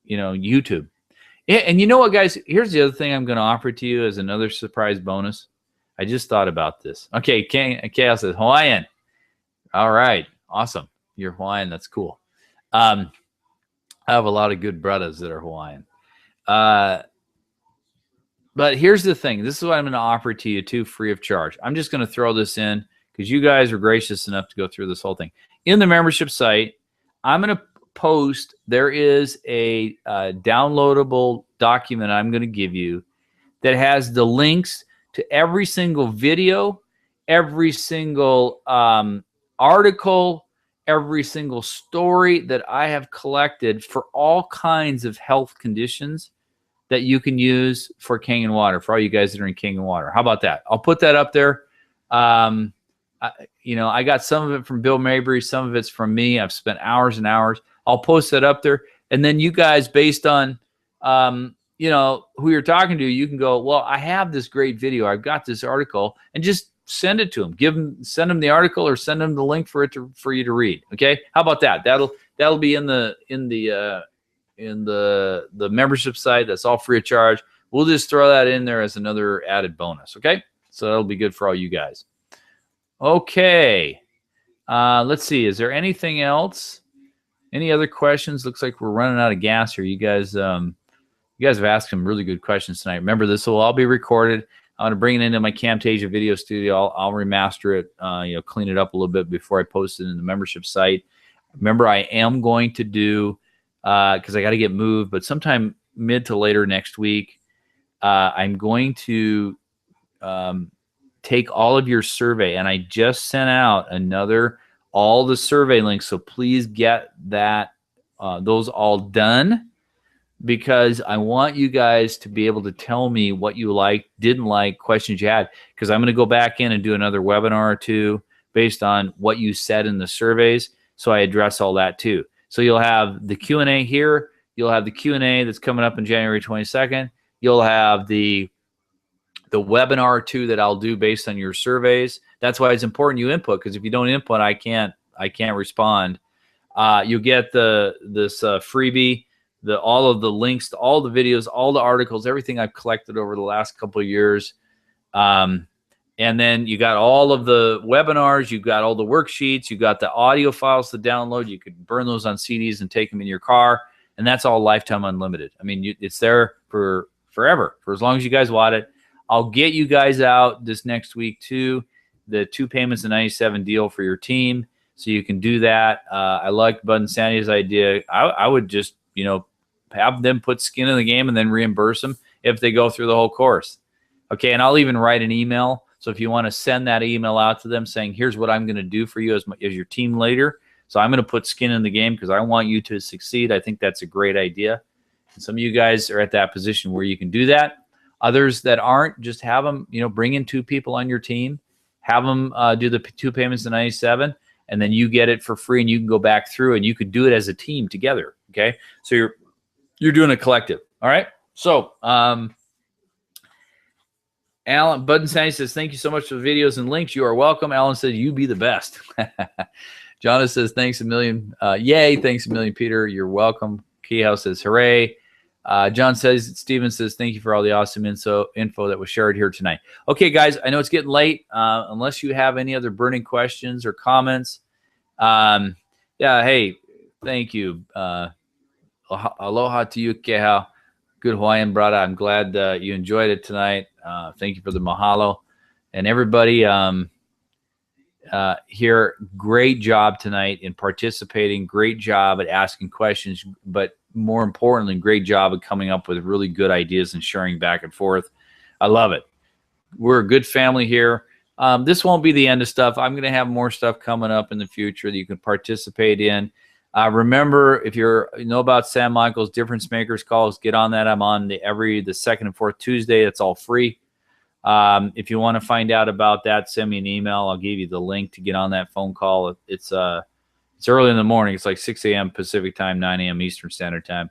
YouTube. Yeah, and you know what, guys? Here's the other thing I'm going to offer to you as another surprise bonus. I just thought about this. Okay, Chaos says Hawaiian. All right, awesome. You're Hawaiian. That's cool. I have a lot of good brothers that are Hawaiian. But here's the thing. This is what I'm going to offer to you too, free of charge. I'm just going to throw this in because you guys are gracious enough to go through this whole thing. In the membership site, I'm going to post, there is a downloadable document I'm going to give you that has the links to every single video, every single article, every single story that I have collected for all kinds of health conditions that you can use for King and Water, for all you guys that are in King and Water. How about that? I'll put that up there. I got some of it from Bill Mabry, some of it's from me. I've spent hours and hours. I'll post that up there. And then you guys, based on, who you're talking to, you can go, well, I have this great video. I've got this article, and just send it to them. Send them the article or send them the link for you to read. Okay. How about that? That'll be in the membership site. That's all free of charge. We'll just throw that in there as another added bonus. Okay. So that'll be good for all you guys. Okay. Let's see. Is there anything else? Any other questions? Looks like we're running out of gas here. You guys You guys have asked some really good questions tonight. Remember, this will all be recorded. I'm going to bring it into my Camtasia video studio. I'll remaster it, clean it up a little bit before I post it in the membership site. Remember, I am going to do, because I got to get moved, but sometime mid to later next week, I'm going to take all of your survey, and I just sent out all the survey links. So please get those all done, because I want you guys to be able to tell me what you liked, didn't like, questions you had, because I'm going to go back in and do another webinar or two based on what you said in the surveys. So I address all that too. So you'll have the Q&A here. You'll have the Q&A that's coming up on January 22nd. You'll have the webinar or two that I'll do based on your surveys. That's why it's important you input, because if you don't input, I can't respond. You'll get this freebie, all of the links to all the videos, all the articles, everything I've collected over the last couple of years. And then you got all of the webinars, you got all the worksheets, you got the audio files to download. You could burn those on CDs and take them in your car. And that's all lifetime unlimited. I mean, it's there for forever, for as long as you guys want it. I'll get you guys out this next week too, the 2 payments of 97 deal for your team. So you can do that. I like Bud and Sandy's idea. I would just, have them put skin in the game and then reimburse them if they go through the whole course. Okay, and I'll even write an email. So if you want to send that email out to them saying, here's what I'm going to do for you as your team leader. So I'm going to put skin in the game because I want you to succeed. I think that's a great idea. And some of you guys are at that position where you can do that. Others that aren't, just have them, bring in 2 people on your team, have them do the 2 payments to 97, and then you get it for free and you can go back through and you could do it as a team together. Okay, so you're doing a collective. All right. So, Alan, Bud and Sandy says, thank you so much for the videos and links. You are welcome. Alan says, you be the best. Jonathan says, thanks a million. Yay. Thanks a million, Peter. You're welcome. Keyhouse says, hooray. Steven says, thank you for all the awesome info that was shared here tonight. Okay, guys, I know it's getting late. Unless you have any other burning questions or comments. Hey, thank you. Aloha to you, Keha. Good Hawaiian, brother. I'm glad you enjoyed it tonight. Thank you for the mahalo. And everybody here, great job tonight in participating. Great job at asking questions. But more importantly, great job at coming up with really good ideas and sharing back and forth. I love it. We're a good family here. This won't be the end of stuff. I'm going to have more stuff coming up in the future that you can participate in. Remember, if you know about Sam Michaels Difference Makers calls, get on that. I'm on the second and fourth Tuesday. It's all free. If you want to find out about that, send me an email. I'll give you the link to get on that phone call. It's early in the morning. It's like 6 a.m. Pacific time, 9 a.m. Eastern Standard Time.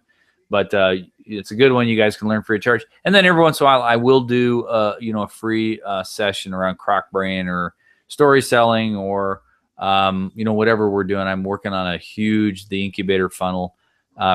But it's a good one. You guys can learn free of charge. And then every once in a while, I will do a free session around crock brain or story selling or whatever we're doing. I'm working on the incubator funnel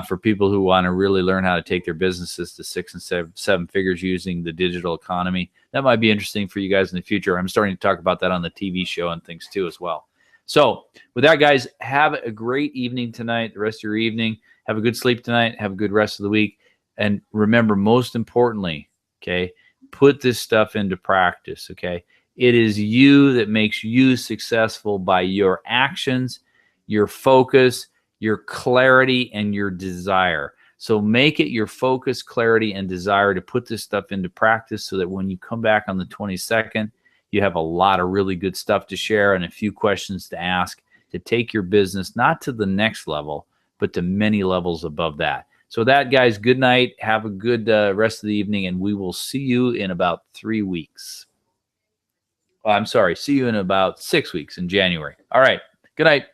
for people who want to really learn how to take their businesses to 6 and 7 figures using the digital economy. That might be interesting for you guys in the future. I'm starting to talk about that on the TV show and things too as well. So with that, guys, have a great evening tonight, the rest of your evening. Have a good sleep tonight. Have a good rest of the week. And remember, most importantly, okay, put this stuff into practice, okay? It is you that makes you successful by your actions, your focus, your clarity, and your desire. So make it your focus, clarity, and desire to put this stuff into practice so that when you come back on the 22nd, you have a lot of really good stuff to share and a few questions to ask to take your business not to the next level, but to many levels above that. So that, guys, good night. Have a good rest of the evening, and we will see you in about 3 weeks. See you in about 6 weeks in January. All right. Good night.